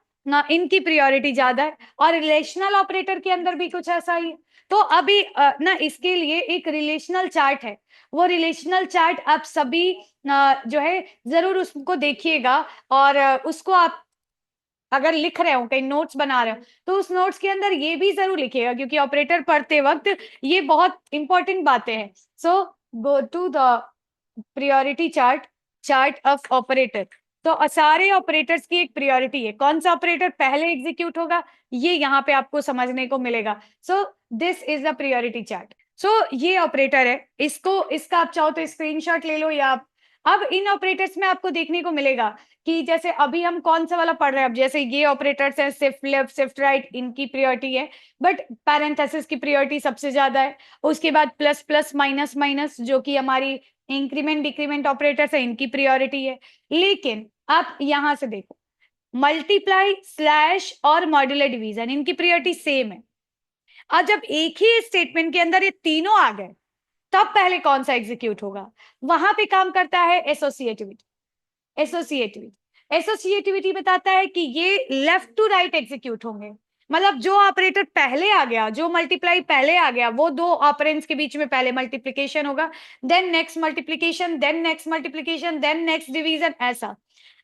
इनकी प्रायोरिटी ज्यादा है। और रिलेशनल ऑपरेटर के अंदर भी कुछ ऐसा ही है। तो अभी ना इसके लिए एक रिलेशनल चार्ट है, वो रिलेशनल चार्ट आप सभी जो है जरूर उसको देखिएगा, और उसको आप अगर लिख रहे हो, कहीं नोट्स बना रहे हो, तो उस नोट्स के अंदर ये भी जरूर लिखिएगा, क्योंकि ऑपरेटर पढ़ते वक्त ये बहुत इंपॉर्टेंट बातें हैं। So go to the priority chart, chart of operator. तो सारे ऑपरेटर्स की एक प्रायोरिटी है, कौन सा ऑपरेटर पहले एग्जीक्यूट होगा ये यहाँ पे आपको समझने को मिलेगा। So this is the priority chart. So ये ऑपरेटर है, इसको, इसका आप चाहो तो स्क्रीनशॉट ले लो, या अब इन ऑपरेटर्स में आपको देखने को मिलेगा कि जैसे अभी हम कौन सा वाला पढ़ रहे हैं, अब जैसे ये ऑपरेटर्स हैं शिफ्ट लेफ्ट शिफ्ट राइट, इनकी प्रायोरिटी है, बट पैरेंथेसिस की प्रायोरिटी सबसे ज्यादा है। उसके बाद प्लस प्लस माइनस माइनस जो कि हमारी इंक्रीमेंट डिक्रीमेंट ऑपरेटर्स है, इनकी प्रायोरिटी है। लेकिन आप यहां से देखो, मल्टीप्लाई स्लैश और मॉड्यूलर डिवीजन, इनकी प्रायोरिटी सेम है। और जब एक ही स्टेटमेंट के अंदर ये तीनों आ गए, तब पहले कौन सा एग्जीक्यूट होगा? वहां पे काम करता है एसोसिएटिविटी। एसोसिएटिविटी बताता है कि ये लेफ्ट टू राइट एग्जीक्यूट होंगे, मतलब जो ऑपरेटर पहले आ गया, जो मल्टीप्लाई पहले आ गया, वो दो ऑपरेंड्स के बीच में पहले मल्टीप्लिकेशन होगा, then next multiplication, then next multiplication, then next division, ऐसा।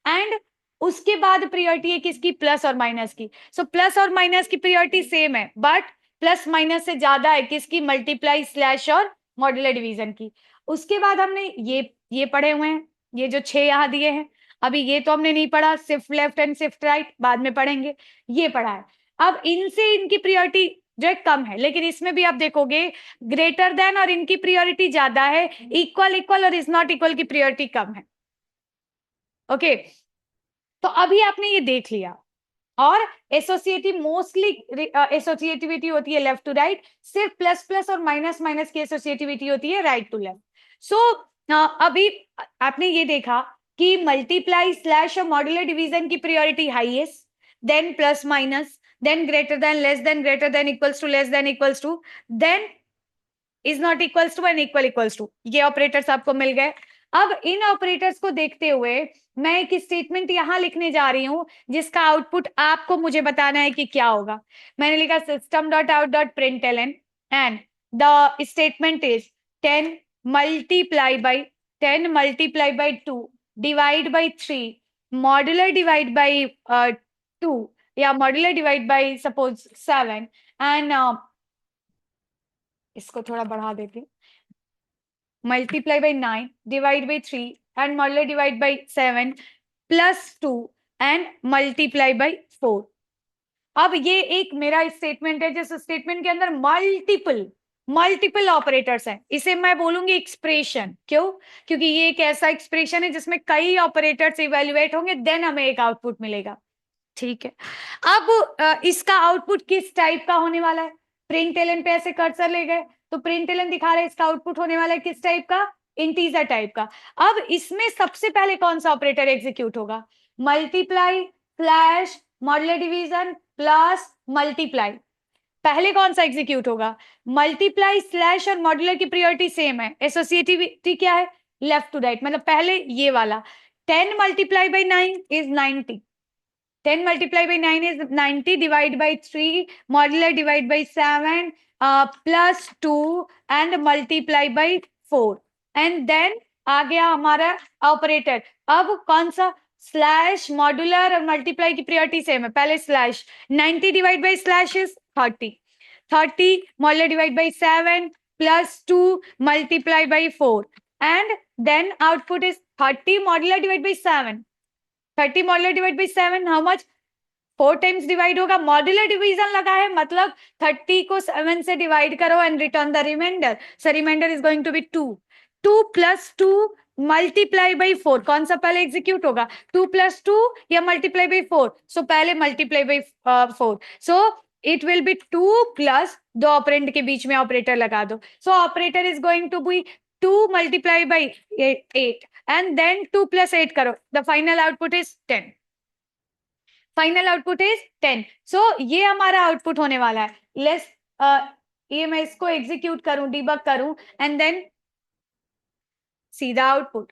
एंड उसके बाद प्रायोरिटी है किसकी? प्लस और माइनस की। सो प्लस और माइनस की प्रायोरिटी सेम है, बट प्लस माइनस से ज्यादा है किसकी? मल्टीप्लाई स्लैश और मॉड्यूलर डिवीजन की। उसके बाद हमने ये पढ़े हुए हैं, ये जो 6 यहाँ दिए हैं, अभी ये तो हमने नहीं पढ़ा, shift left and shift right बाद में पढ़ेंगे, ये पढ़ा है। अब इनसे इनकी प्रायोरिटी जो है कम है, लेकिन इसमें भी आप देखोगे ग्रेटर देन और इनकी प्रायोरिटी ज्यादा है, इक्वल इक्वल और इज नॉट इक्वल की प्रायोरिटी कम है। ओके, तो अभी आपने ये देख लिया। और एसोसिएटिव मोस्टली एसोसिएटिविटी होती है लेफ्ट टू राइट, सिर्फ प्लस प्लस और माइनस माइनस की एसोसिएटिविटी होती है राइट टू लेफ्ट। सो अभी आपने ये देखा कि मल्टीप्लाई स्लैश और मॉड्यूलर डिवीजन की priority highest, then plus minus, then greater than, less than, greater than, equals to, less than, equals to, then is not equals to and equal equals to, ये operators आपको मिल गए। अब इन operators को देखते हुए मैं एक स्टेटमेंट यहां लिखने जा रही हूं जिसका आउटपुट आपको मुझे बताना है कि क्या होगा। मैंने लिखा system dot out dot println and the statement is 10 multiply by 10 multiply by 2 divide by 3 modular divide by 2 या modular divide by suppose 7 and इसको थोड़ा बढ़ा देती हूँ, multiply by 9 divide by 3 and modular divide by 7 plus 2 and multiply by 4। अब ये एक मेरा स्टेटमेंट है जिस स्टेटमेंट के अंदर मल्टीपल ऑपरेटर्स हैं, इसे मैं बोलूंगी एक्सप्रेशन। क्यों? क्योंकि ये एक ऐसा एक्सप्रेशन है जिसमें कई ऑपरेटर्स इवेल्युएट होंगे, देन हमें एक आउटपुट मिलेगा। ठीक है, अब इसका आउटपुट किस टाइप का होने वाला है? प्रिंटलन पे ऐसे कर्सर ले गए तो प्रिंटलन दिखा रहा है इसका आउटपुट होने वाला है किस टाइप का? इंटीजर टाइप का। अब इसमें सबसे पहले कौन सा ऑपरेटर एग्जीक्यूट होगा? Multiply slash modular division plus multiply. पहले कौन सा एग्जीक्यूट होगा? मल्टीप्लाई स्लैश और मॉड्यूलर की प्रायोरिटी सेम है, एसोसिएटिविटी क्या है? लेफ्ट टू राइट, मतलब पहले ये वाला 10 multiply by 9 is 90, 10 multiplied by 9 is 90 divided by 3 modular divided by 7 plus 2 and multiply by 4 and then आ गया हमारा ऑपरेटर। अब कौन सा? स्लैश मॉड्यूलर और मल्टीप्लाई की प्रायोरिटी सेम है, पहले slash 90 divide by slash is 30, 30 modular divide by 7 plus 2 multiply by 4 and then output is 30 modular divide by 7, 30 modular divide by 7 how much? 4 times divide होगा, modular division लगा है मतलब 30 को 7 से डिवाइड करो and return the reminder, so reminder is going to be 2, 2 plus 2 multiply by 4, कौन सा पहले एग्जीक्यूट होगा? 2 प्लस 2 या मल्टीप्लाई बाई 4? सो पहले multiply by 4, so it will be 2 plus दो ऑपरेंड के बीच में ऑपरेटर लगा दो, so operator is going to be 2 multiply by 8 and then 2 plus 8 करो, the final output is 10, final output is 10। सो ये हमारा आउटपुट होने वाला है। लेट्स ये मैं इसको एग्जीक्यूट करूं, डिबग करूं एंड देन सीधा आउटपुट।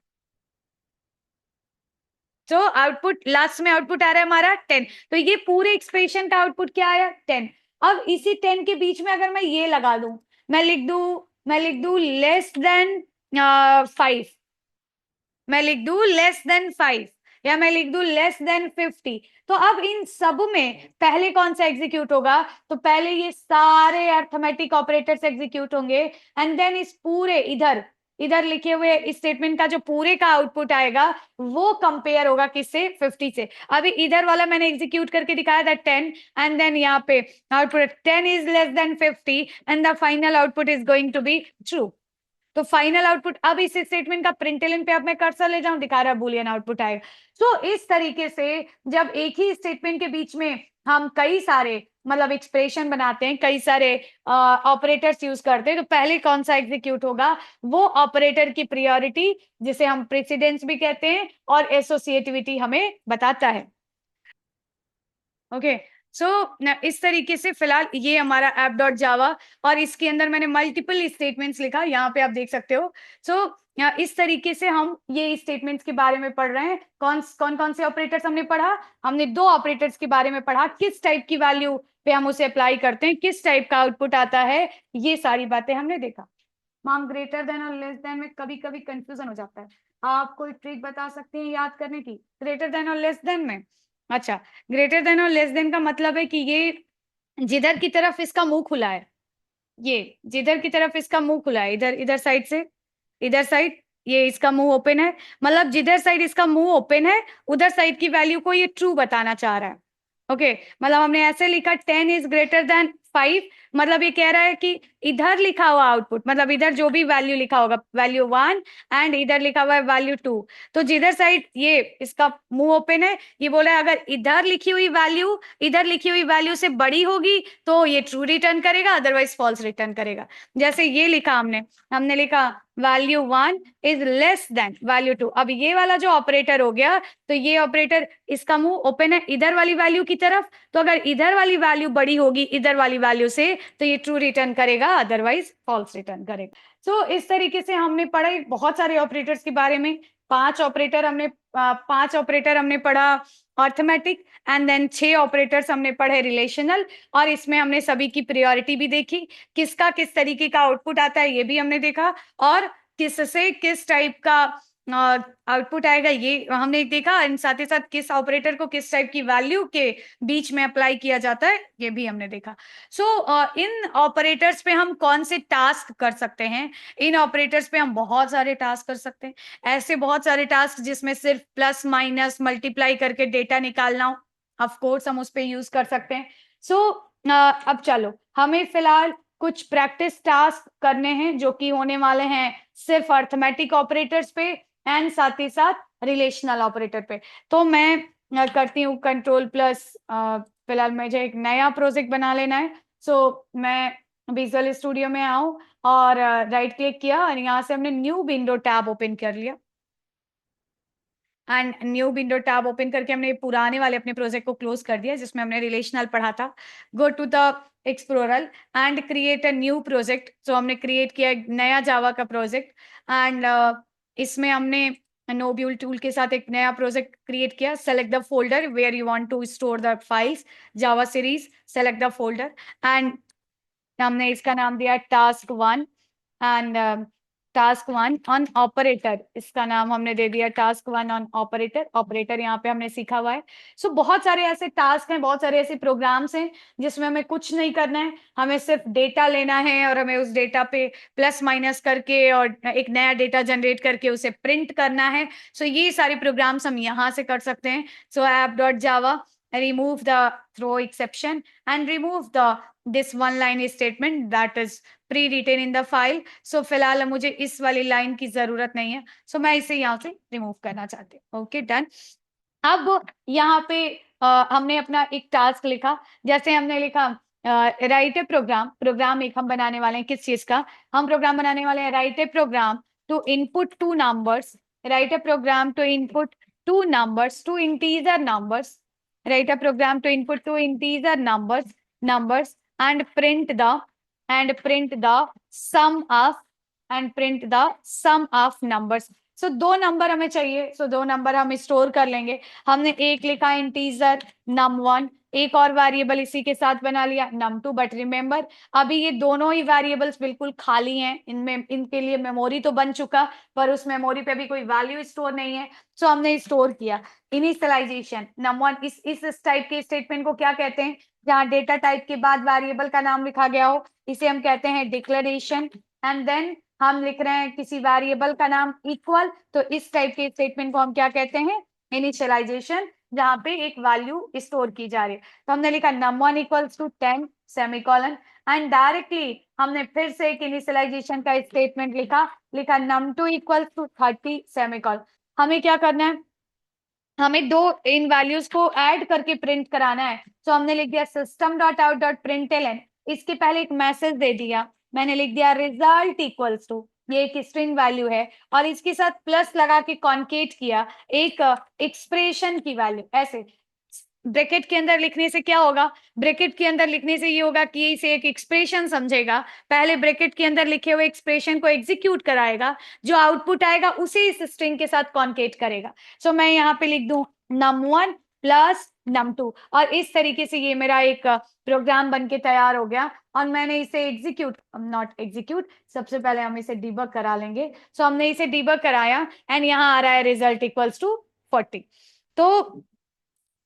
तो आउटपुट लास्ट में आउटपुट आ रहा है हमारा 10, तो ये पूरे एक्सप्रेशन का आउटपुट क्या आया? 10। अब इसी 10 के बीच में अगर मैं ये लगा दूं, मैं लिख दू लेस देन 5, मैं लिख दू लेस देन 5 या मैं लिख दू लेस देन 50, तो अब इन सब में पहले कौन सा एग्जीक्यूट होगा? तो पहले ये सारे अर्थमेटिक ऑपरेटर्स एग्जीक्यूट होंगे एंड देन इस पूरे इधर लिखे हुए इस स्टेटमेंट का जो पूरे का आउटपुट आएगा वो कंपेयर होगा किससे? 50 से। अभी इधर वाला मैंने एग्जीक्यूट करके दिखाया था 10 एंड देन यहाँ पे output 10 is less than 50 and the final output is going to be true. तो फाइनल आउटपुट, अब इस स्टेटमेंट का प्रिंटलन पे अब मैं कर्सर ले जाऊं, दिखा रहा है बुलियन आउटपुट आएगा। सो इस तरीके से जब एक ही स्टेटमेंट के बीच में हम कई सारे मतलब एक्सप्रेशन बनाते हैं, कई सारे ऑपरेटर्स यूज करते हैं, तो पहले कौन सा एग्जीक्यूट होगा? वो ऑपरेटर की प्रायोरिटी जिसे हम प्रेसिडेंस भी कहते हैं और एसोसिएटिविटी हमें बताता है। ओके सो इस तरीके से फिलहाल ये हमारा ऐप डॉट जावा और इसके अंदर मैंने मल्टीपल स्टेटमेंट्स लिखा, यहाँ पे आप देख सकते हो। सो इस तरीके से हम ये स्टेटमेंट्स के बारे में पढ़ रहे हैं। कौन से ऑपरेटर्स हमने पढ़ा? हमने 2 ऑपरेटर्स के बारे में पढ़ा, किस टाइप की वैल्यू पे हम उसे अप्लाई करते हैं, किस टाइप का आउटपुट आता है, ये सारी बातें हमने देखा। मैम ग्रेटर देन और लेस देन में कभी कभी कंफ्यूजन हो जाता है, आप कोई ट्रिक बता सकते हैं याद करने की? ग्रेटर देन और लेस देन में, अच्छा ग्रेटर देन और लेस देन का मतलब है कि ये जिधर की तरफ इसका मुंह खुला है, ये जिधर की तरफ इसका मुंह खुला है, इधर साइड से इधर साइड ये इसका मुंह ओपन है, मतलब जिधर साइड इसका मुंह ओपन है उधर साइड की वैल्यू को ये ट्रू बताना चाह रहा है। ओके मतलब हमने ऐसे लिखा 10 इज ग्रेटर देन 5, मतलब ये कह रहा है कि इधर लिखा हुआ आउटपुट, मतलब इधर जो भी वैल्यू लिखा होगा वैल्यू 1 एंड इधर लिखा हुआ है वैल्यू 2, तो जिधर साइड ये इसका मुंह ओपन है ये बोला है अगर इधर लिखी हुई वैल्यू से बड़ी होगी तो ये ट्रू रिटर्न करेगा, अदरवाइज फॉल्स रिटर्न करेगा। जैसे ये लिखा हमने लिखा value 1 is less then value 2, अब ये वाला जो ऑपरेटर हो गया, तो ये ऑपरेटर इसका मुंह ओपन है इधर वाली वैल्यू की तरफ, तो अगर इधर वाली वैल्यू बड़ी होगी इधर वाली वैल्यू से, तो ये ट्रू रिटर्न करेगा, अदरवाइज फॉल्स रिटर्न करेगा। सो इस तरीके से हमने पढ़ा बहुत सारे ऑपरेटर्स के बारे में। 5 ऑपरेटर हमने पढ़ा अर्थमेटिक, एंड देन 6 ऑपरेटर्स हमने पढ़े रिलेशनल, और इसमें हमने सभी की प्रायोरिटी भी देखी, किसका किस तरीके का आउटपुट आता है ये भी हमने देखा, और किससे किस टाइप का आउटपुट आएगा ये हमने देखा, और साथ ही साथ किस ऑपरेटर को किस टाइप की वैल्यू के बीच में अप्लाई किया जाता है ये भी हमने देखा। सो इन ऑपरेटर्स पे हम कौन से टास्क कर सकते हैं? इन ऑपरेटर्स पे हम बहुत सारे टास्क कर सकते हैं, ऐसे बहुत सारे टास्क जिसमें सिर्फ प्लस माइनस मल्टीप्लाई करके डेटा निकालना हो, ऑफ कोर्स हम उस पे यूज कर सकते हैं। सो अब चलो हमें फिलहाल कुछ प्रैक्टिस टास्क करने हैं जो कि होने वाले हैं सिर्फ अर्थमेटिक ऑपरेटर्स पे एंड साथ ही साथ रिलेशनल ऑपरेटर पे। तो मैं करती हूँ कंट्रोल प्लस, फिलहाल मुझे एक नया प्रोजेक्ट बना लेना है। सो मैं विजुअल स्टूडियो में आऊँ और राइट क्लिक किया और यहाँ से हमने न्यू विंडो टैब ओपन कर लिया, and new window tab open करके हमने पुराने वाले अपने प्रोजेक्ट को क्लोज कर दिया जिसमें हमने रिलेशनल पढ़ा था। Go to the explorer and create a new project. So हमने क्रिएट किया एक नया जावा का प्रोजेक्ट, एंड इसमें हमने नोब्यूल टूल के साथ एक नया प्रोजेक्ट क्रिएट किया। Select the folder where you want to store the files, Java series, select the folder, and हमने इसका नाम दिया task 1, and task 1 on operator, इसका नाम हमने दे दिया टास्क 1 ऑन ऑपरेटर। ऑपरेटर यहाँ पे हमने सीखा हुआ है। सो बहुत सारे ऐसे टास्क हैं, बहुत सारे ऐसे प्रोग्राम्स हैं जिसमें हमें कुछ नहीं करना है, हमें सिर्फ डेटा लेना है और हमें उस डेटा पे प्लस माइनस करके और एक नया डेटा जनरेट करके उसे प्रिंट करना है। सो ये सारे प्रोग्राम्स हम यहाँ से कर सकते हैं। सो app.java, remove the throw exception and remove this one line statement that is pre-written in the file. So फिलहाल मुझे इस वाली लाइन की जरूरत नहीं है, सो मैं इसे यहाँ से रिमूव करना चाहती हूँ। Okay done. अब यहाँ पे हमने अपना एक टास्क लिखा, जैसे हमने लिखा राइट ए प्रोग्राम एक हम बनाने वाले हैं। किस चीज का हम प्रोग्राम बनाने वाले हैं? Write a program to input 2 numbers, write a program to input 2 numbers, 2 integer numbers, write a program to input 2 integer numbers and print the sum of numbers. So 2 number हमें चाहिए, सो 2 नंबर हम store कर लेंगे। हमने एक लिखा integer num1, एक और वेरिएबल इसी के साथ बना लिया num2, बट रिमेंबर अभी ये दोनों ही वेरिएबल्स बिल्कुल खाली हैं, इनमें इनके लिए मेमोरी तो बन चुका पर उस मेमोरी पे भी कोई वैल्यू स्टोर नहीं है। सो हमने स्टोर किया इनिशियलाइजेशन num1। इस टाइप के स्टेटमेंट को क्या कहते हैं? जहां डेटा टाइप के बाद वेरिएबल का नाम लिखा गया हो, इसे हम कहते हैं डिक्लेरेशन। एंड देन हम लिख रहे हैं किसी वेरिएबल का नाम इक्वल, तो इस टाइप के स्टेटमेंट को हम क्या कहते हैं? इनिशियलाइजेशन, जहां पे एक वैल्यू स्टोर की जा रही है। तो हमने लिखा num1 equals to 10 semicolon, and directly हमने फिर से एक इनिशियलाइजेशन का स्टेटमेंट लिखा num2 इक्वल्स टू 30 सेमीकोलन। हमें क्या करना है? हमें दो इन वैल्यूज को ऐड करके प्रिंट कराना है। तो हमने लिख दिया system.out.println, इसके पहले एक मैसेज दे दिया, मैंने लिख दिया रिजल्ट इक्वल्स टू, ये एक स्ट्रिंग वैल्यू है, और इसके साथ प्लस लगा के कॉन्केट किया एक एक्सप्रेशन की वैल्यू। ऐसे ब्रैकेट के अंदर लिखने से क्या होगा? ब्रैकेट के अंदर लिखने से ये होगा कि इसे एक एक्सप्रेशन समझेगा, पहले ब्रैकेट के अंदर लिखे हुए एक्सप्रेशन को एग्जीक्यूट कराएगा, जो आउटपुट आएगा उसे इस स्ट्रिंग के साथ कॉन्केट करेगा। सो मैं यहाँ पे लिख दूं num1 प्लस num2, और इस तरीके से ये मेरा एक प्रोग्राम बन के तैयार हो गया, और मैंने इसे एग्जीक्यूट सबसे पहले हम इसे डिबग करा लेंगे। सो हमने इसे डिबग कराया एंड यहाँ आ रहा है रिजल्ट इक्वल्स टू 40। तो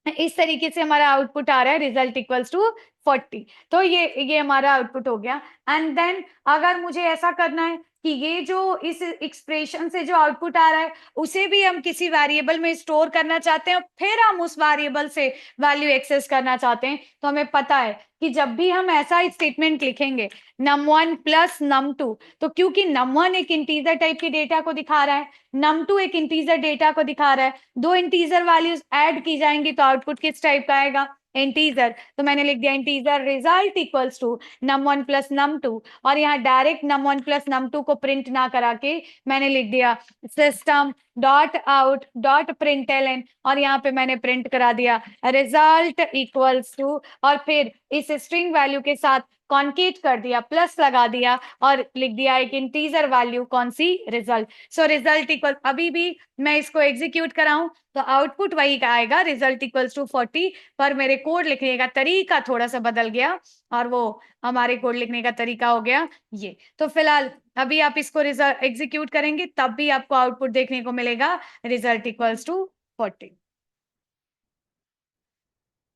इस तरीके से हमारा आउटपुट आ रहा है रिजल्ट इक्वल्स टू 40। तो ये हमारा आउटपुट हो गया। एंड देन अगर मुझे ऐसा करना है कि ये जो इस एक्सप्रेशन से जो आउटपुट आ रहा है उसे भी हम किसी वेरिएबल में स्टोर करना चाहते हैं, फिर हम उस वेरिएबल से वैल्यू एक्सेस करना चाहते हैं, तो हमें पता है कि जब भी हम ऐसा स्टेटमेंट लिखेंगे num1 प्लस num2, तो क्योंकि num1 एक इंटीजर टाइप के डेटा को दिखा रहा है, num2 एक इंटीजर डेटा को दिखा रहा है, दो इंटीजर वैल्यूज ऐड की जाएंगी तो आउटपुट किस टाइप का आएगा? इंटीजर। तो मैंने लिख दिया integer result equals to num1 plus num2, और यहाँ डायरेक्ट num1 प्लस num2 को प्रिंट ना करा के मैंने लिख दिया system dot out dot println, और यहाँ पे मैंने प्रिंट करा दिया रिजल्ट इक्वल्स टू, और फिर इस स्ट्रिंग वैल्यू के साथ कॉन्केट कर दिया, प्लस लगा दिया और लिख दिया एक इंटीजर वैल्यू, कौन सी, रिजल्ट। सो रिजल्ट इक्वल, अभी भी मैं इसको एग्जीक्यूट कराऊं तो आउटपुट वही का आएगा, रिजल्ट इक्वल्स टू 40, पर मेरे कोड लिखने का तरीका थोड़ा सा बदल गया और वो हमारे कोड लिखने का तरीका हो गया ये। तो फिलहाल अभी आप इसको रिजल्ट एग्जीक्यूट करेंगे तब भी आपको आउटपुट देखने को मिलेगा रिजल्ट इक्वल्स टू 40।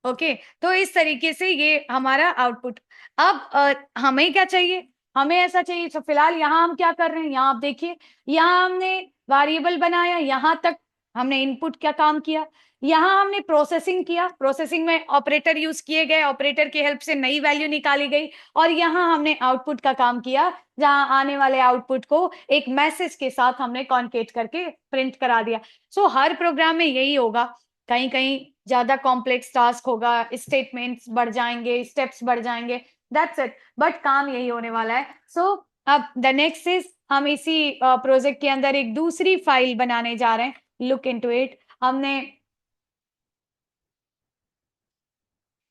ओके, तो इस तरीके से ये हमारा आउटपुट। अब हमें क्या चाहिए, हमें ऐसा चाहिए, तो फिलहाल यहाँ हम क्या कर रहे हैं, यहाँ आप देखिए, यहाँ हमने वेरिएबल बनाया, यहाँ तक हमने इनपुट क्या काम किया, यहाँ हमने प्रोसेसिंग किया, प्रोसेसिंग में ऑपरेटर यूज किए गए, ऑपरेटर की हेल्प से नई वैल्यू निकाली गई, और यहाँ हमने आउटपुट का काम किया, जहां आने वाले आउटपुट को एक मैसेज के साथ हमने कॉन्केट करके प्रिंट करा दिया। सो हर प्रोग्राम में यही होगा, कहीं कहीं ज्यादा कॉम्प्लेक्स टास्क होगा, स्टेटमेंट्स बढ़ जाएंगे, स्टेप्स बढ़ जाएंगे, दैट्स इट, बट काम यही होने वाला है। सो अब द नेक्स्ट इज, हम इसी प्रोजेक्ट के अंदर एक दूसरी फाइल बनाने जा रहे हैं, लुक इनटू इट। हमने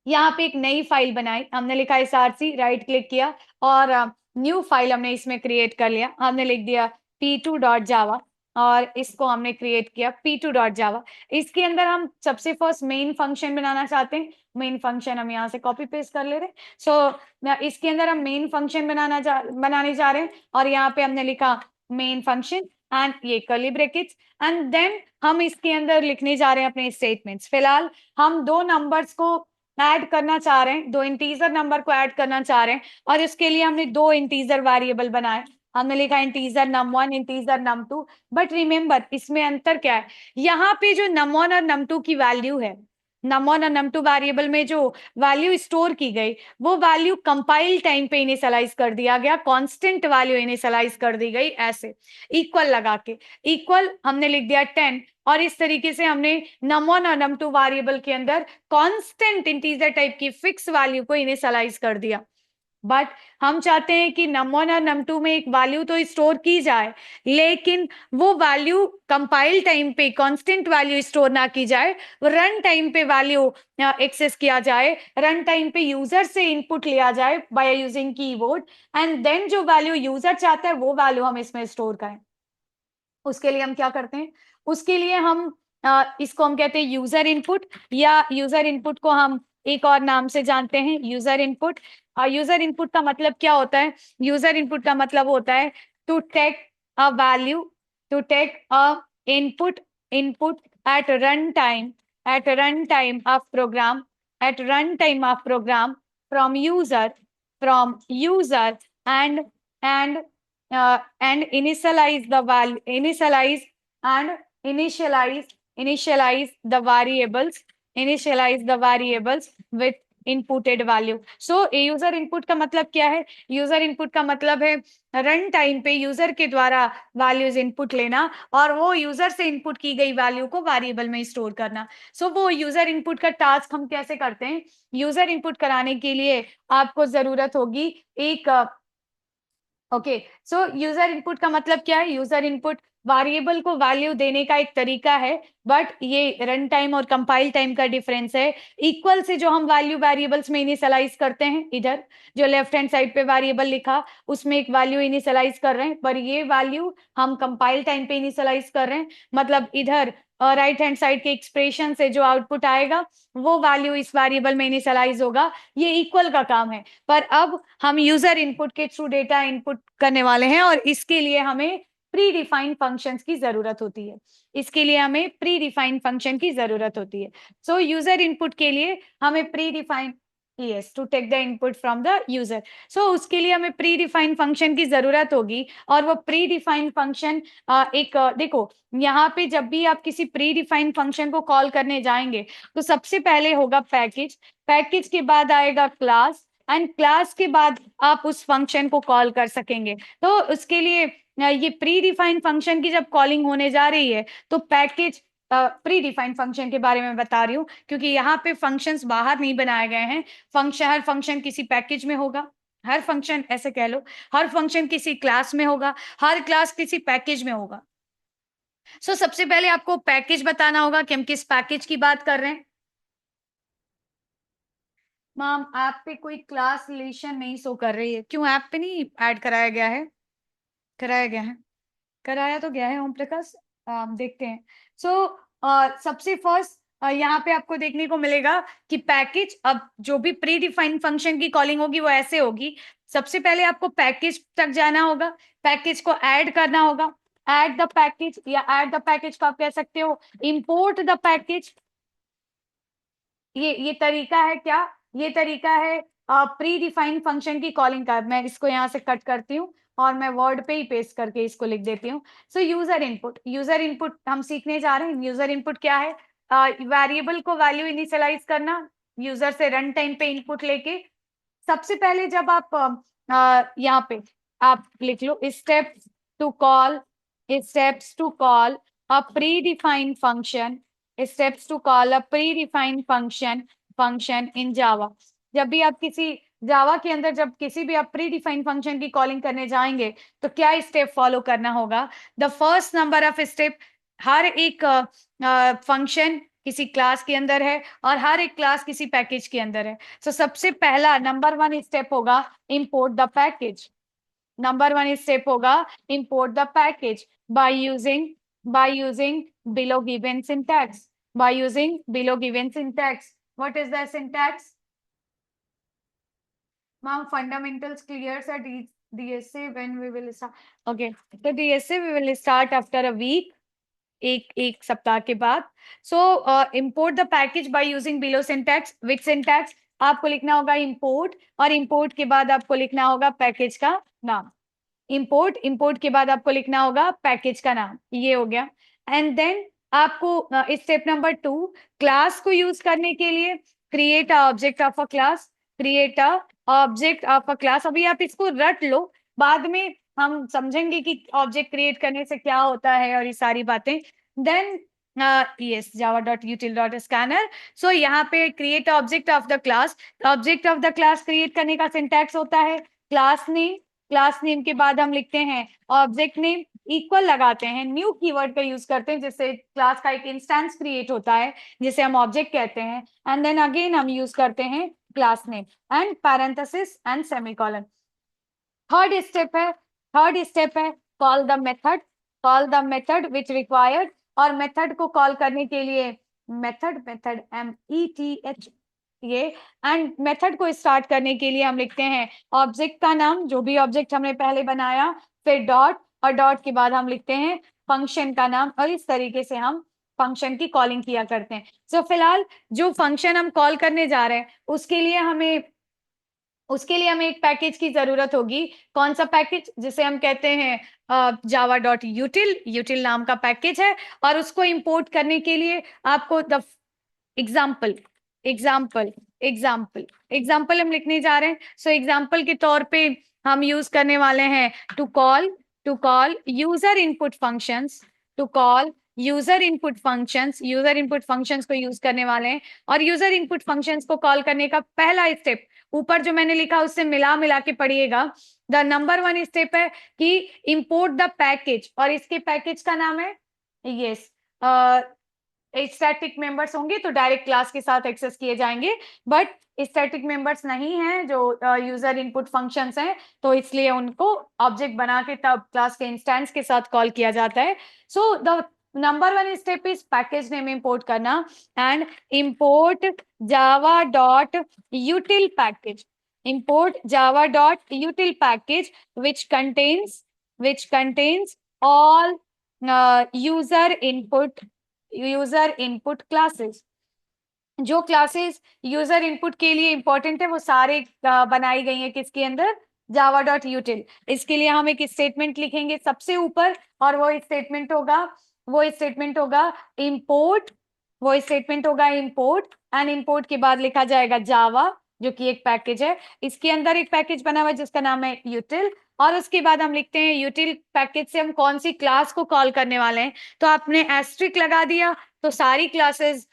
यहाँ पे एक नई फाइल बनाई, हमने लिखा src, राइट क्लिक किया और न्यू फाइल हमने इसमें क्रिएट कर लिया, हमने लिख दिया p2.java, और इसको हमने क्रिएट किया p2.java। इसके अंदर हम सबसे फर्स्ट मेन फंक्शन बनाना चाहते हैं, मेन फंक्शन हम यहाँ से कॉपी पेस्ट कर ले रहे हैं। सो इसके अंदर हम मेन फंक्शन बनाने जा रहे हैं, और यहाँ पे हमने लिखा मेन फंक्शन एंड ये कर्ली ब्रैकेट्स, एंड देन हम इसके अंदर लिखने जा रहे हैं अपने स्टेटमेंट्स। फिलहाल हम दो नंबर्स को ऐड करना चाह रहे हैं, दो इंटीजर नंबर को ऐड करना चाह रहे हैं, और इसके लिए हमने दो इंटीजर वेरिएबल बनाए, हमने लिखा integer num1, integer num2। But remember इसमें अंतर क्या है, यहाँ पे जो num1 और num2 की वैल्यू है, num1 और num2 वेरिएबल में जो वैल्यू स्टोर की गई, वो वैल्यू कंपाइल टाइम पे इनिशियलाइज कर दिया गया, कांस्टेंट वैल्यू इनिशियलाइज कर दी गई, ऐसे इक्वल लगा के, इक्वल हमने लिख दिया 10, और इस तरीके से हमने num1 और num2 वेरिएबल के अंदर कांस्टेंट इंटीजर टाइप की फिक्स वैल्यू को इनिशियलाइज कर दिया। बट हम चाहते हैं कि num1 और num2 में एक वैल्यू तो स्टोर की जाए, लेकिन वो वैल्यू कंपाइल टाइम पे कांस्टेंट वैल्यू स्टोर ना की जाए, रन टाइम पे वैल्यू एक्सेस किया जाए, रन टाइम पे यूजर से इनपुट लिया जाए by using keyword, and then जो वैल्यू यूजर चाहता है वो वैल्यू हम इसमें स्टोर करें। उसके लिए हम क्या करते हैं, उसके लिए हम इसको हम कहते हैं यूजर इनपुट, या यूजर इनपुट को हम एक और नाम से जानते हैं, यूजर इनपुट। यूजर इनपुट का मतलब क्या होता है, यूजर इनपुट का मतलब होता है to take a value, to take a input, input at run time, at run time of program, at run time of program from user, from user, and and and initialize the value, initialize and initialize the variables, initialize the variables with inputted value. So user input का मतलब क्या है, user input का मतलब है run time पे user के द्वारा वैल्यूज इनपुट लेना, और वो यूजर से इनपुट की गई वैल्यू को वेरिएबल में स्टोर करना। सो वो यूजर इनपुट का टास्क हम कैसे करते हैं, यूजर इनपुट कराने के लिए आपको जरूरत होगी एक ओके। सो यूजर इनपुट का मतलब क्या है, यूजर इनपुट वेरिएबल को वैल्यू देने का एक तरीका है, बट ये रन टाइम और कंपाइल टाइम का डिफरेंस है। इक्वल से जो हम वैल्यू वेरिएबल्स में इनिशियलाइज करते हैं, इधर जो लेफ्ट हैंड साइड पे वेरिएबल लिखा उसमें एक वैल्यू इनिशियलाइज कर रहे हैं, पर ये वैल्यू हम कंपाइल टाइम पे इनिशियलाइज कर रहे हैं, मतलब इधर राइट हैंड साइड के एक्सप्रेशन से जो आउटपुट आएगा वो वैल्यू इस वेरिएबल में इनिशियलाइज होगा, ये इक्वल का काम है। पर अब हम यूजर इनपुट के थ्रू डेटा इनपुट करने वाले हैं, और इसके लिए हमें प्री डिफाइंड फंक्शंस की जरूरत होती है, इसके लिए हमें प्री डिफाइंड फंक्शन की जरूरत होती है। सो यूजर इनपुट के लिए हमें predefined, yes, to take the input from the user. So उसके लिए हमें प्री डिफाइंड फंक्शन की जरूरत होगी, और वो प्री डिफाइंड फंक्शन देखो यहाँ पे जब भी आप किसी प्री डिफाइंड फंक्शन को कॉल करने जाएंगे तो सबसे पहले होगा पैकेज, पैकेज के बाद आएगा क्लास, एंड क्लास के बाद आप उस फंक्शन को कॉल कर सकेंगे। तो उसके लिए ये प्री डिफाइंड फंक्शन की जब कॉलिंग होने जा रही है तो पैकेज, प्री डिफाइंड फंक्शन के बारे में बता रही हूँ क्योंकि यहाँ पे फंक्शंस बाहर नहीं बनाए गए हैं, फंक्शन, हर फंक्शन किसी पैकेज में होगा, हर फंक्शन ऐसे कह लो, हर फंक्शन किसी क्लास में होगा, हर क्लास किसी पैकेज में होगा। सो सबसे पहले आपको पैकेज बताना होगा कि हम किस पैकेज की बात कर रहे हैं। मैम ऐप पे कोई क्लास रिलेशन नहीं शो कर रही है, क्यों ऐप पे नहीं ऐड कराया गया है? कराया गया है, कराया तो गया है ओम प्रकाश। देखते हैं। सो सबसे फर्स्ट यहाँ पे आपको देखने को मिलेगा कि पैकेज, अब जो भी प्री डिफाइंड फंक्शन की कॉलिंग होगी वो ऐसे होगी। सबसे पहले आपको पैकेज तक जाना होगा, पैकेज को ऐड करना होगा। ऐड द पैकेज, या ऐड द पैकेज को आप कह सकते हो इंपोर्ट द पैकेज। ये तरीका है क्या? ये तरीका है प्री डिफाइंड फंक्शन की कॉलिंग का। मैं इसको यहाँ से कट करती हूँ और मैं वर्ड पे ही पेस्ट करके इसको लिख देती हूँ। सो यूजर इनपुट, यूजर इनपुट हम सीखने जा रहे हैं। यूजर इनपुट क्या है? वेरिएबल को वैल्यू इनिशियलाइज करना यूजर से रन टाइम पे इनपुट लेके। सबसे पहले जब आप यहाँ पे आप लिख लो steps to call, steps to call a predefined function, steps to call a predefined function, function in Java. जब भी आप किसी जावा के अंदर जब किसी भी आप प्री डिफाइंड फंक्शन की कॉलिंग करने जाएंगे तो क्या स्टेप फॉलो करना होगा? The first number of step, हर एक फंक्शन किसी क्लास के अंदर है और हर एक क्लास किसी पैकेज के अंदर है। सो सबसे पहला नंबर वन स्टेप होगा import the package. Number one step होगा import the package by using below given syntax, by using below given syntax. What is the syntax? Ma'am, fundamentals clear sir. DSA when we will start? Okay, so DSA we will start after a week. एक सप्ताह के बाद। So import the package by using below syntax. Which syntax? आपको लिखना होगा import, और import के बाद आपको लिखना होगा पैकेज का नाम। इंपोर्ट, इंपोर्ट के बाद आपको लिखना होगा पैकेज का नाम। ये हो गया। एंड देन आपको स्टेप नंबर 2, क्लास को यूज करने के लिए create a object of a class, create a object of a class. अभी आप इसको रट लो, बाद में हम समझेंगे कि ऑब्जेक्ट क्रिएट करने से क्या होता है और ये सारी बातें। Then yes Java dot util dot scanner. So यहाँ पे create object of the class. Object of the class create करने का सिंटैक्स होता है क्लास नेम, क्लास नेम के बाद हम लिखते हैं ऑब्जेक्ट नेम, इक्वल लगाते हैं, न्यू कीवर्ड का यूज करते हैं जिससे क्लास का एक इंस्टेंस क्रिएट होता है जिसे हम ऑब्जेक्ट कहते हैं। एंड देन अगेन हम यूज करते हैं class name and parenthesis and semicolon. Third step है, थर्ड स्टेप है call the method, call the method which required. और मेथड को कॉल करने के लिए मेथड, मेथड METH ये। एंड मेथड को स्टार्ट करने के लिए हम लिखते हैं ऑब्जेक्ट का नाम, जो भी ऑब्जेक्ट हमने पहले बनाया, फिर डॉट, और डॉट के बाद हम लिखते हैं फंक्शन का नाम, और इस तरीके से हम फंक्शन की कॉलिंग किया करते हैं। सो फिलहाल जो फंक्शन हम कॉल करने जा रहे हैं उसके लिए हमें एक पैकेज की जरूरत होगी। कौन सा पैकेज? जिसे हम कहते हैं जावा डॉट यूटिल, यूटिल नाम का पैकेज है। और उसको इंपोर्ट करने के लिए आपको the example, example, example, example हम लिखने जा रहे हैं। सो एग्जाम्पल के तौर पे हम यूज करने वाले हैं to call user input functions, to call user input functions, user input functions को यूज करने वाले हैं। और यूजर इनपुट फंक्शंस को कॉल करने का पहला स्टेप ऊपर जो मैंने लिखा उससे मिला मिला के पढ़िएगा। द नंबर वन स्टेप है कि इंपोर्ट द पैकेज, और इसके पैकेज का नाम है यस स्टैटिक मेंबर्स होंगे तो डायरेक्ट क्लास के साथ एक्सेस किए जाएंगे, बट स्टैटिक मेंबर्स नहीं है जो यूजर इनपुट फंक्शंस हैं, तो इसलिए उनको ऑब्जेक्ट बना के तब क्लास के इंस्टेंस के साथ कॉल किया जाता है। So the number one step is package name import करना and import Java dot util package, import Java dot util package which contains all user input classes. जो क्लासेस यूजर इनपुट के लिए important है वो सारे बनाई गई है किसके अंदर? जावा डॉट यूटिल। इसके लिए हम एक स्टेटमेंट लिखेंगे सबसे ऊपर, और वो स्टेटमेंट होगा इंपोर्ट, वो स्टेटमेंट होगा इंपोर्ट, एंड इंपोर्ट के बाद लिखा जाएगा जावा जो कि एक पैकेज है। इसके अंदर एक पैकेज बना हुआ है जिसका नाम है यूटिल, और उसके बाद हम लिखते हैं यूटिल पैकेज से हम कौन सी क्लास को कॉल करने वाले हैं। तो आपने एस्ट्रिक लगा दिया तो सारी क्लासेस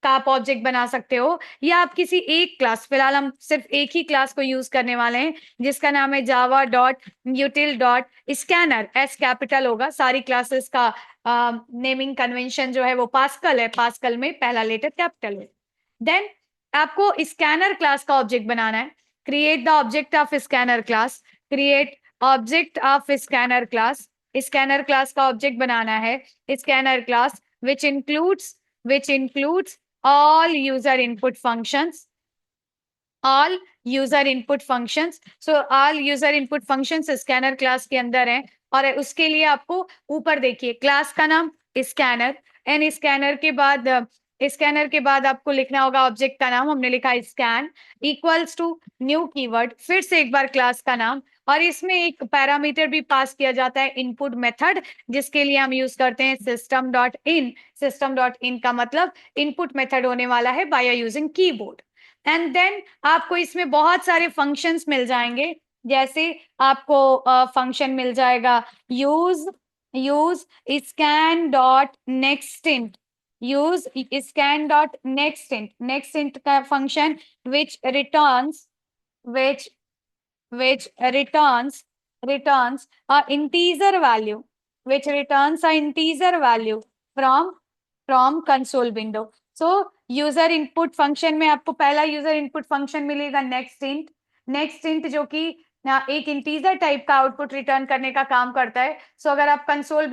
का आप ऑब्जेक्ट बना सकते हो, या आप किसी एक क्लास, फिलहाल हम सिर्फ एक ही क्लास को यूज करने वाले हैं जिसका नाम है जावा dot util dot scanner, S capital होगा। सारी क्लासेस का नेमिंग कन्वेंशन जो है वो पास्कल है, पास्कल में पहला लेटर कैपिटल है। देन आपको स्कैनर क्लास का ऑब्जेक्ट बनाना है। Create the object of scanner class, create object of scanner class, scanner class का ऑब्जेक्ट बनाना है scanner class which includes all user input functions, all user input functions। so all user input functions scanner class के अंदर है, और उसके लिए आपको ऊपर देखिए क्लास का नाम स्कैनर, एंड स्कैनर के बाद आपको लिखना होगा ऑब्जेक्ट का नाम, हमने लिखा scan equals to new keyword, फिर से एक बार क्लास का नाम, और इसमें एक पैरामीटर भी पास किया जाता है इनपुट मेथड, जिसके लिए हम यूज करते हैं system dot in. System dot in का मतलब इनपुट मेथड होने वाला है by using keyboard. And then आपको इसमें बहुत सारे फंक्शंस मिल जाएंगे, जैसे आपको फंक्शन मिल जाएगा use scan dot next int, use scan dot next int का function which returns a integer value, from console window। so user input function में आपको पहला यूजर इनपुट फंक्शन मिलेगा नेक्स्ट इंट जो कि एक इंटीजर टाइप का आउटपुट रिटर्न करने का काम करता है। सो अगर आप कंसोल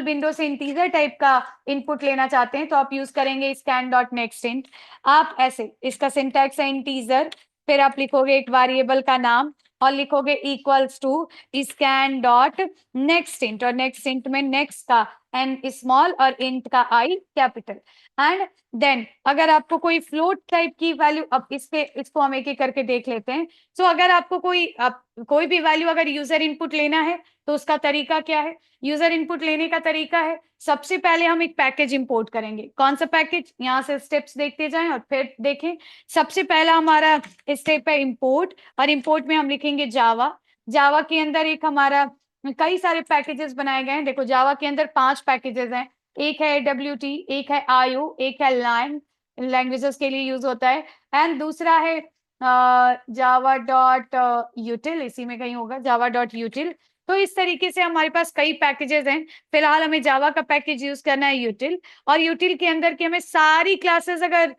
विंडो से इंटीजर टाइप का इनपुट लेना चाहते हैं तो आप यूज करेंगे स्कैन डॉट नेक्स्ट इंट। आप ऐसे, इसका सिंटैक्स है इंटीजर, फिर आप लिखोगे एक वेरिएबल का नाम और लिखोगे equals to scan dot next int, और नेक्स्ट इंट में नेक्स्ट का एन स्मॉल और इंट का आई कैपिटल। एंड देन अगर आपको कोई फ्लोट टाइप की वैल्यू, अब इसको हम एक एक करके देख लेते हैं। सो अगर आपको कोई भी वैल्यू अगर यूजर इनपुट लेना है तो उसका तरीका क्या है? यूजर इनपुट लेने का तरीका है, सबसे पहले हम एक पैकेज इंपोर्ट करेंगे। कौन सा पैकेज? यहाँ से स्टेप्स देखते जाएं और फिर देखें। सबसे पहला हमारा स्टेप है इंपोर्ट, और इंपोर्ट में हम लिखेंगे जावा के अंदर एक हमारा कई सारे पैकेजेस बनाए गए हैं। देखो जावा के अंदर 5 पैकेजेस हैं, एक है AWT, एक है IO, एक है लाइन, लैंग्वेजेस के लिए यूज होता है, एंड दूसरा है जावा डॉट यूटिल, इसी में कहीं होगा जावा डॉट यूटिल। तो इस तरीके से हमारे पास कई पैकेजेस हैं। फिलहाल हमें जावा का पैकेज यूज करना है यूटिल, और यूटिल के अंदर की हमें सारी क्लासेस अगर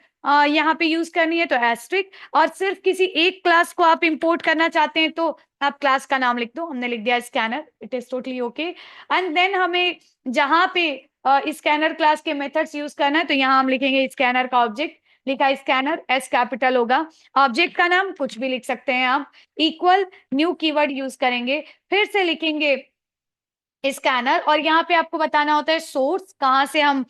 यहाँ पे यूज करनी है तो एस्ट्रिक, और सिर्फ किसी एक क्लास को आप इंपोर्ट करना चाहते हैं तो आप क्लास का नाम लिख दो, हमने लिख दिया scanner, it is totally okay. And then हमें जहां पे स्कैनर क्लास के मेथड्स यूज करना है तो यहाँ हम लिखेंगे स्कैनर का ऑब्जेक्ट, लिखा स्कैनर, एस कैपिटल होगा, ऑब्जेक्ट का नाम कुछ भी लिख सकते हैं आप, इक्वल न्यू कीवर्ड यूज करेंगे, फिर से लिखेंगे स्कैनर, और यहाँ पे आपको बताना होता है सोर्स, कहाँ से हम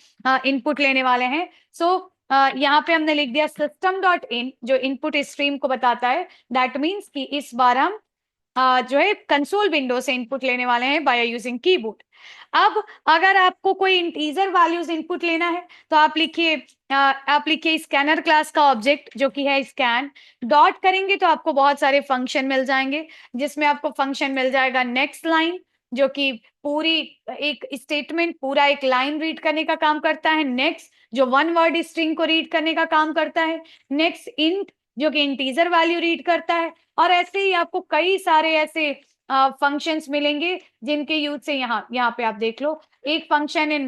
इनपुट लेने वाले हैं। सो यहाँ पे हमने लिख दिया सिस्टम डॉट इन, जो इनपुट स्ट्रीम को बताता है। दैट मीन्स कि इस बार हम जो है कंसोल विंडो से इनपुट लेने वाले हैं बाय यूजिंग कीबोर्ड। अब अगर आपको कोई इंटीजर वैल्यूज इनपुट लेना है तो आप लिखिए स्कैनर क्लास का ऑब्जेक्ट जो कि है स्कैन, डॉट करेंगे तो आपको बहुत सारे फंक्शन मिल जाएंगे, जिसमें आपको फंक्शन मिल जाएगा नेक्स्ट लाइन, जो कि पूरी एक स्टेटमेंट, पूरा एक लाइन रीड करने का काम करता है, नेक्स्ट जो वन वर्ड स्ट्रिंग को रीड करने का काम करता है, नेक्स्ट इंट जो कि इंटीजर वैल्यू रीड करता है, और ऐसे ही आपको कई सारे ऐसे फंक्शंस मिलेंगे जिनके यूज से यहाँ पे आप देख लो, एक फंक्शन है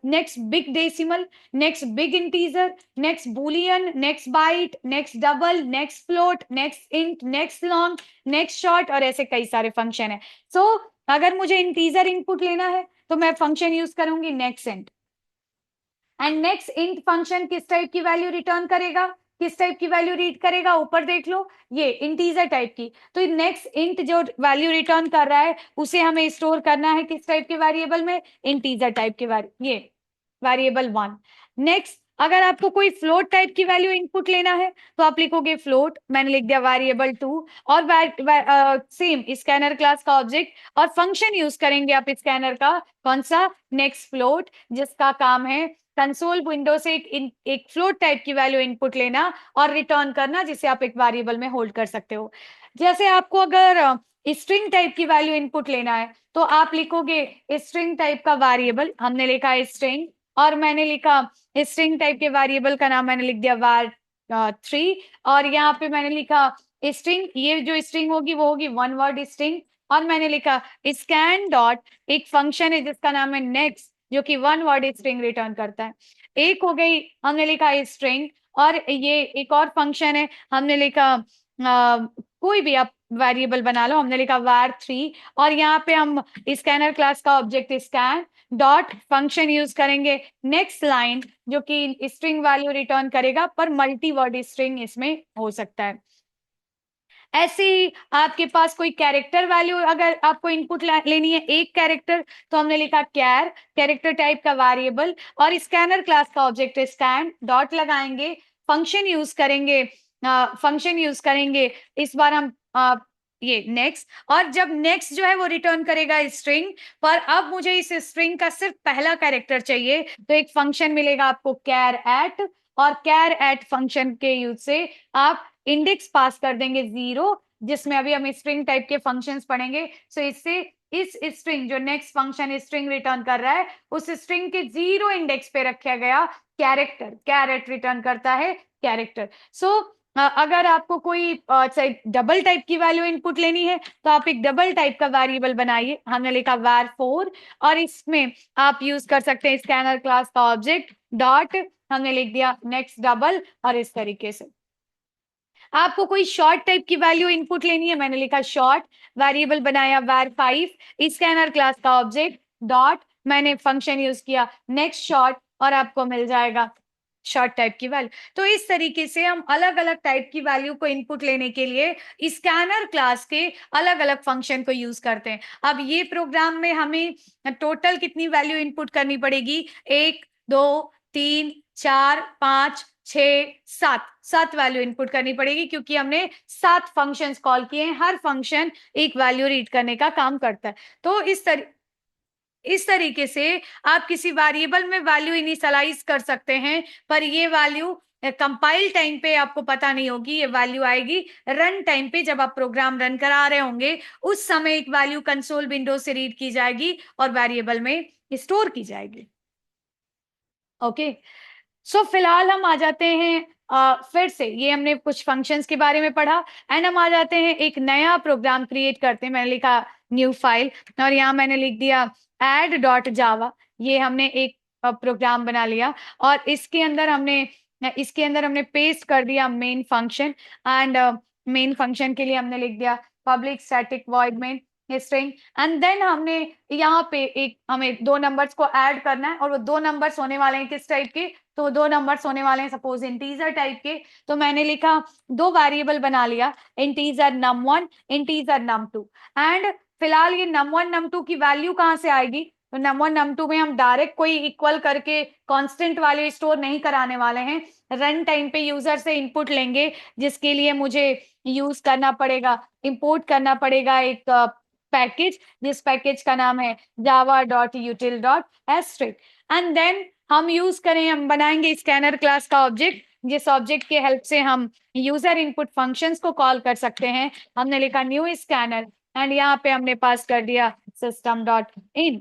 next big decimal, next big integer, next boolean, next byte, next double, next float, next int, next long, next short, और ऐसे कई सारे फंक्शन है। सो अगर मुझे इंटीजर इनपुट लेना है तो मैं फंक्शन यूज करूंगी next int, and next int function किस टाइप की वैल्यू रिटर्न करेगा, किस टाइप की वैल्यू रीड करेगा, ऊपर देख लो ये इंटीजर टाइप की। तो नेक्स्ट इंट जो वैल्यू रिटर्न कर रहा है उसे हमें स्टोर करना है किस टाइप के वेरिएबल में, इंटीजर टाइप के ये वेरिएबल 1। नेक्स्ट अगर आपको कोई फ्लोट टाइप की वैल्यू इनपुट लेना है तो आप लिखोगे फ्लोट, मैंने लिख दिया वेरिएबल 2, और सेम स्कैनर क्लास का ऑब्जेक्ट, और फंक्शन यूज करेंगे आप स्कैनर का, कौन सा, नेक्स्ट फ्लोट, जिसका काम है कंसोल विंडो से एक फ्लोट टाइप की वैल्यू इनपुट लेना और रिटर्न करना, जिसे आप एक वेरिएबल में होल्ड कर सकते हो। जैसे आपको अगर स्ट्रिंग टाइप की वैल्यू इनपुट लेना है तो आप लिखोगे स्ट्रिंग टाइप का वेरिएबल, हमने लिखा स्ट्रिंग, और मैंने लिखा स्ट्रिंग टाइप के वेरिएबल का नाम मैंने लिख दिया var3, और यहाँ पे मैंने लिखा स्ट्रिंग, ये जो स्ट्रिंग होगी वो होगी वन वर्ड स्ट्रिंग, और मैंने लिखा स्कैन डॉट, एक फंक्शन है जिसका नाम है नेक्स्ट, जो कि वन वर्ड स्ट्रिंग रिटर्न करता है। एक हो गई, हमने लिखा स्ट्रिंग, और ये एक और फंक्शन है, हमने लिखा कोई भी आप वेरिएबल बना लो, हमने लिखा var3, और यहाँ पे हम स्कैनर क्लास का object scan dot function use करेंगे नेक्स्ट लाइन, जो कि स्ट्रिंग वैल्यू रिटर्न करेगा, पर मल्टी वर्ड स्ट्रिंग इसमें हो सकता है। ऐसे ही आपके पास कोई कैरेक्टर वैल्यू अगर आपको इनपुट लेनी है, एक कैरेक्टर, तो हमने लिखा कैरेक्टर टाइप का वेरिएबल, और स्कैनर क्लास का ऑब्जेक्ट स्कैन डॉट लगाएंगे, फंक्शन यूज करेंगे, इस बार हम ये नेक्स्ट, और जब नेक्स्ट जो है वो रिटर्न करेगा स्ट्रिंग, पर अब मुझे इस स्ट्रिंग का सिर्फ पहला कैरेक्टर चाहिए, तो एक फंक्शन मिलेगा आपको कैर एट, और कैर एट फंक्शन के यूज से आप इंडेक्स पास कर देंगे 0, जिसमें अभी हम स्ट्रिंग टाइप के फंक्शंस पढ़ेंगे। सो इससे इस स्ट्रिंग जो नेक्स्ट फंक्शन स्ट्रिंग रिटर्न कर रहा है, उस स्ट्रिंग के 0 इंडेक्स पे रखा गया कैरेक्टर, कैरेट रिटर्न करता है कैरेक्टर। सो अगर आपको कोई डबल टाइप की वैल्यू इनपुट लेनी है तो आप एक डबल टाइप का वेरिएबल बनाइए, हमने लिखा var4, और इसमें आप यूज कर सकते हैं स्कैनर क्लास का ऑब्जेक्ट डॉट, हमने लिख दिया नेक्स्ट डबल, और इस तरीके से। आपको कोई शॉर्ट टाइप की वैल्यू इनपुट लेनी है, मैंने लिखा शॉर्ट, वेरिएबल बनाया var5, स्कैनर क्लास का ऑब्जेक्ट डॉट, मैंने फंक्शन यूज किया नेक्स्ट शॉर्ट, और आपको मिल जाएगा शॉर्ट टाइप की वैल्यू। तो इस तरीके से हम अलग अलग टाइप की वैल्यू को इनपुट लेने के लिए स्कैनर क्लास के अलग अलग फंक्शन को यूज करते हैं। अब ये प्रोग्राम में हमें टोटल कितनी वैल्यू इनपुट करनी पड़ेगी, 1 2 3 4 5 6 7 वैल्यू इनपुट करनी पड़ेगी, क्योंकि हमने 7 फंक्शंस कॉल किए हैं, हर फंक्शन एक वैल्यू रीड करने का काम करता है। तो इस तरीके से आप किसी वेरिएबल में वैल्यू इनिशियलाइज कर सकते हैं, पर ये वैल्यू कंपाइल टाइम पे आपको पता नहीं होगी, ये वैल्यू आएगी रन टाइम पे, जब आप प्रोग्राम रन करा रहे होंगे उस समय एक वैल्यू कंसोल विंडो से रीड की जाएगी और वेरिएबल में स्टोर की जाएगी। ओके, सो फिलहाल हम आ जाते हैं फिर से, ये हमने कुछ फंक्शंस के बारे में पढ़ा, एंड हम आ जाते हैं एक नया प्रोग्राम क्रिएट करते हैं। मैंने लिखा न्यू फाइल, और यहाँ मैंने लिख दिया add.java, ये हमने एक प्रोग्राम बना लिया, और इसके अंदर हमने पेस्ट कर दिया main function, and main function के लिए हमने लिख दिया public static void main string, and then हमने यहाँ पे हमें 2 नंबर्स को ऐड करना है, और वो 2 नंबर्स होने वाले हैं किस टाइप के, तो 2 नंबर्स होने वाले हैं सपोज इंटीजर टाइप के। तो मैंने लिखा 2 वेरिएबल बना लिया, integer num1, integer num2, and फिलहाल ये num1 num2 की वैल्यू कहाँ से आएगी, तो num1 num2 में हम डायरेक्ट कोई इक्वल करके कांस्टेंट वैल्यू स्टोर नहीं कराने वाले हैं, रन टाइम पे यूजर से इनपुट लेंगे, जिसके लिए मुझे यूज करना पड़ेगा, इंपोर्ट करना पड़ेगा एक पैकेज, जिस पैकेज का नाम है java.util.sh, एंड देन हम बनाएंगे स्कैनर क्लास का ऑब्जेक्ट, जिस ऑब्जेक्ट के हेल्प से हम यूजर इनपुट फंक्शंस को कॉल कर सकते हैं। हमने लिखा न्यू स्कैनर, एंड यहाँ पे हमने पास कर दिया system.in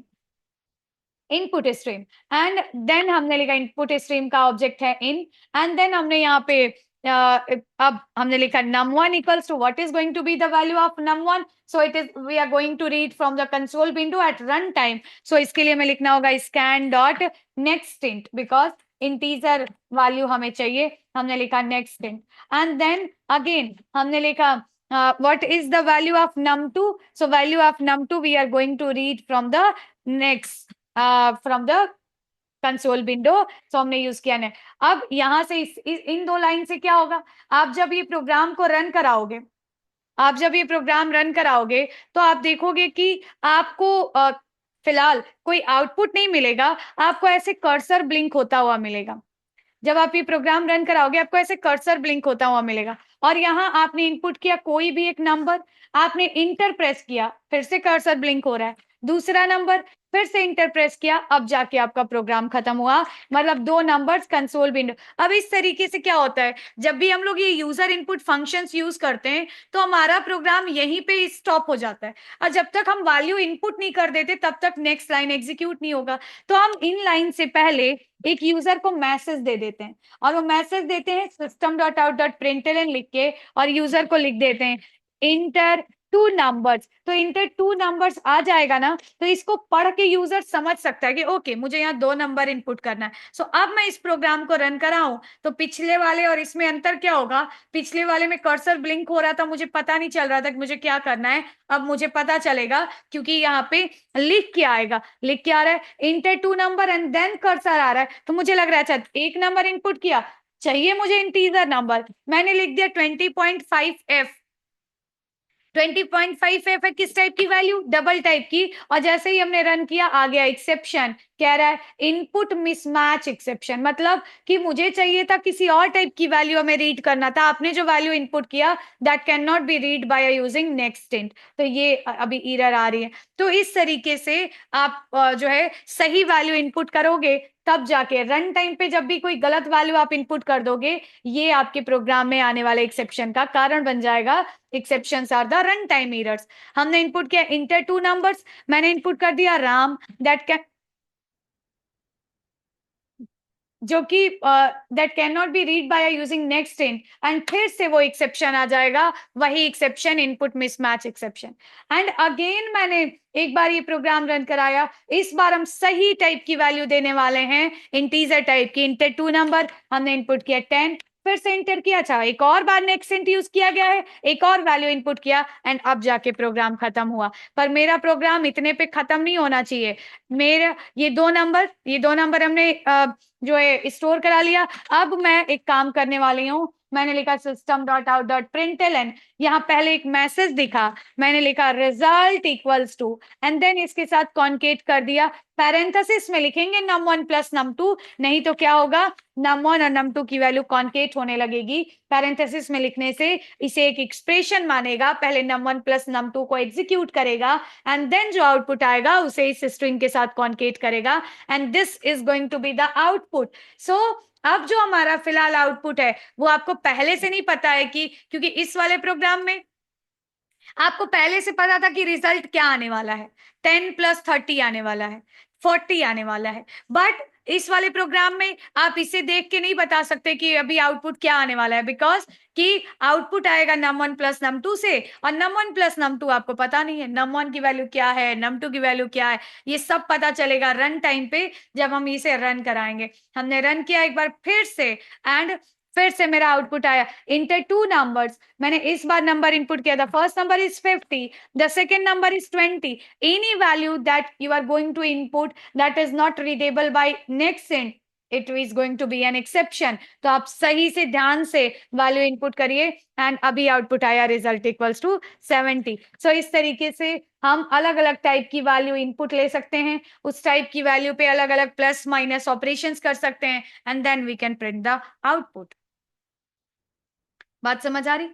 input stream, and then हमने लिखा इनपुट स्ट्रीम का ऑब्जेक्ट है इन, एंड देन हमने यहाँ पे अब हमने लिखा num1 equals to what is going to be the value of num1, so we are going to read from the console window at run time, so इसके लिए हमें लिखना होगा scan dot next int, because integer value हमें चाहिए, हमने लिखा next int, and then again हमने लिखा what is the value of num2, so value of num2 we are going to read from the next from the console window, so हमने use किया है। अब यहां से इन 2 लाइन से क्या होगा, आप जब ये प्रोग्राम रन कराओगे तो आप देखोगे कि आपको फिलहाल कोई आउटपुट नहीं मिलेगा, आपको ऐसे कर्सर ब्लिंक होता हुआ मिलेगा। जब आप ये प्रोग्राम रन कराओगे आपको ऐसे कर्सर ब्लिंक होता हुआ मिलेगा, और यहाँ आपने इनपुट किया कोई भी एक नंबर, आपने इंटर प्रेस किया, फिर से कर्सर ब्लिंक हो रहा है, दूसरा नंबर फिर से इंटर प्रेस किया, अब जाके आपका प्रोग्राम खत्म हुआ, मतलब 2 नंबर्स कंसोल विंडो। अब इस तरीके से क्या होता है, जब भी हम लोग ये यूजर इनपुट फंक्शंस यूज करते हैं तो हमारा प्रोग्राम यहीं पे स्टॉप हो जाता है, और जब तक हम वैल्यू इनपुट नहीं कर देते तब तक नेक्स्ट लाइन एग्जीक्यूट नहीं होगा। तो हम इन लाइन से पहले एक यूजर को मैसेज दे देते हैं, और वो मैसेज देते हैं system.out.println लिख के, और यूजर को लिख देते हैं इंटर 2 नंबर्स। तो इंटर 2 नंबर्स आ जाएगा ना, तो इसको पढ़ के यूजर समझ सकता है कि ओके मुझे यहाँ 2 नंबर इनपुट करना है। सो अब मैं इस प्रोग्राम को रन कराऊं तो पिछले वाले और इसमें अंतर क्या होगा, पिछले वाले में कर्सर ब्लिंक हो रहा था, मुझे पता नहीं चल रहा था कि मुझे क्या करना है, अब मुझे पता चलेगा क्योंकि यहाँ पे लिख के आएगा, लिख के आ रहा है enter 2 number and then cursor आ रहा है। तो मुझे लग रहा है अच्छा 1 नंबर इनपुट किया, चाहिए मुझे इंटीजर नंबर, मैंने लिख दिया 20.5f। 20.5f है किस टाइप की वैल्यू, डबल टाइप की, और जैसे ही हमने रन किया आ गया एक्सेप्शन, कह रहा है इनपुट मिसमैच एक्सेप्शन, मतलब कि मुझे चाहिए था किसी और टाइप की वैल्यू हमें रीड करना था, आपने जो वैल्यू इनपुट किया that can not be read by using next int, तो ये अभी एरर आ रही है। तो इस तरीके से आप जो है सही वैल्यू इनपुट करोगे, तब जाके रन टाइम पे जब भी कोई गलत वैल्यू आप इनपुट कर दोगे, ये आपके प्रोग्राम में आने वाले एक्सेप्शन का कारण बन जाएगा। Exceptions are the run time errors. हमने इनपुट किया इंटर 2 नंबर्स, मैंने इनपुट कर दिया राम, दैट कैन जो कि that can not be read by using next int, and फिर से वो एक्सेप्शन आ जाएगा, वही exception input mismatch exception. And again मैंने एक बार ये प्रोग्राम रन कराया, इस बार हम सही टाइप की वैल्यू देने वाले हैं, इंटीजर टाइप की, इंटर 2 नंबर हमने इनपुट किया 10, फिर से इंटर किया, अच्छा एक और बार नेक्स्ट इंट यूज किया गया है, एक और वैल्यू इनपुट किया, एंड अब जाके प्रोग्राम खत्म हुआ। पर मेरा प्रोग्राम इतने पे खत्म नहीं होना चाहिए, मेरा ये 2 नंबर हमने जो है स्टोर करा लिया। अब मैं एक काम करने वाली हूँ, मैंने लिखा system.out.println, यहाँ पहले एक मैसेज दिखा, मैंने लिखा result equals to, and then इसके साथ कॉन्केट कर दिया, पैरेंथेसिस में लिखेंगे num1 प्लस num2, नहीं तो क्या होगा num1 और num2 की वैल्यू कॉन्केट होने लगेगी। पैरेंथेसिस में लिखने से इसे एक एक्सप्रेशन मानेगा, पहले num1 प्लस num2 को एग्जीक्यूट करेगा, एंड देन जो आउटपुट आएगा उसे इस स्ट्रिंग के साथ कॉन्केट करेगा, and this is going to be the output. So अब जो हमारा फिलहाल आउटपुट है वो आपको पहले से नहीं पता है, कि क्योंकि इस वाले प्रोग्राम में आपको पहले से पता था कि रिजल्ट क्या आने वाला है, 10 प्लस 30 आने वाला है, 40 आने वाला है, बट इस वाले प्रोग्राम में आप इसे देख के नहीं बता सकते कि अभी आउटपुट क्या आने वाला है, बिकॉज कि आउटपुट आएगा num1 प्लस num2 से, और num1 प्लस num2 आपको पता नहीं है, num1 की वैल्यू क्या है, num2 की वैल्यू क्या है, ये सब पता चलेगा रन टाइम पे जब हम इसे रन कराएंगे। हमने रन किया एक बार फिर से, एंड फिर से मेरा आउटपुट आया इंटर 2 नंबर्स, मैंने इस बार नंबर इनपुट किया, the first number is 50, the second number is 20, any value that you are going to input that is not readable by next int, it is going to be an exception. तो आप सही से ध्यान से value input करिए, and अभी output आया result equals to 70। So इस तरीके से हम अलग अलग टाइप की वैल्यू इनपुट ले सकते हैं, उस टाइप की वैल्यू पे अलग अलग प्लस माइनस ऑपरेशंस कर सकते हैं, and then we can print the output. बात समझ आ रही?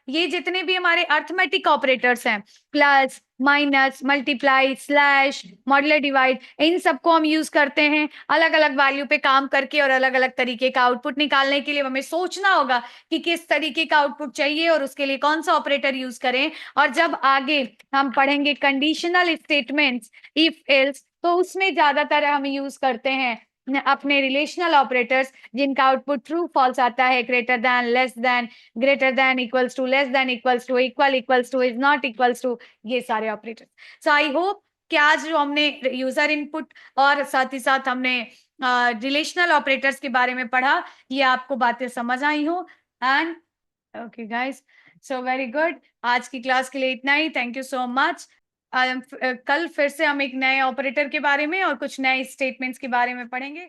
ये जितने भी हमारे अर्थमेटिक ऑपरेटर्स हैं, plus minus multiply slash modular divide, इन सबको हम यूज करते हैं अलग अलग वैल्यू पे काम करके, और अलग अलग तरीके का आउटपुट निकालने के लिए हमें सोचना होगा कि किस तरीके का आउटपुट चाहिए और उसके लिए कौन सा ऑपरेटर यूज करें। और जब आगे हम पढ़ेंगे कंडीशनल स्टेटमेंट्स, इफ एल्स, तो उसमें ज्यादातर हम यूज करते हैं अपने रिलेशनल ऑपरेटर्स, जिनका आउटपुट ट्रू फॉल्स आता है, greater than, less than, greater than, equals to, less than equals to, equal equals to, is not equals to, ये सारे ऑपरेटर्स। सो आई होप कि आज जो हमने यूजर इनपुट और साथ ही साथ हमने रिलेशनल ऑपरेटर्स के बारे में पढ़ा, ये आपको बातें समझ आई हो। And okay guys, so very good, आज की क्लास के लिए इतना ही, थैंक यू सो मच। कल फिर से हम एक नए ऑपरेटर के बारे में और कुछ नए स्टेटमेंट्स के बारे में पढ़ेंगे।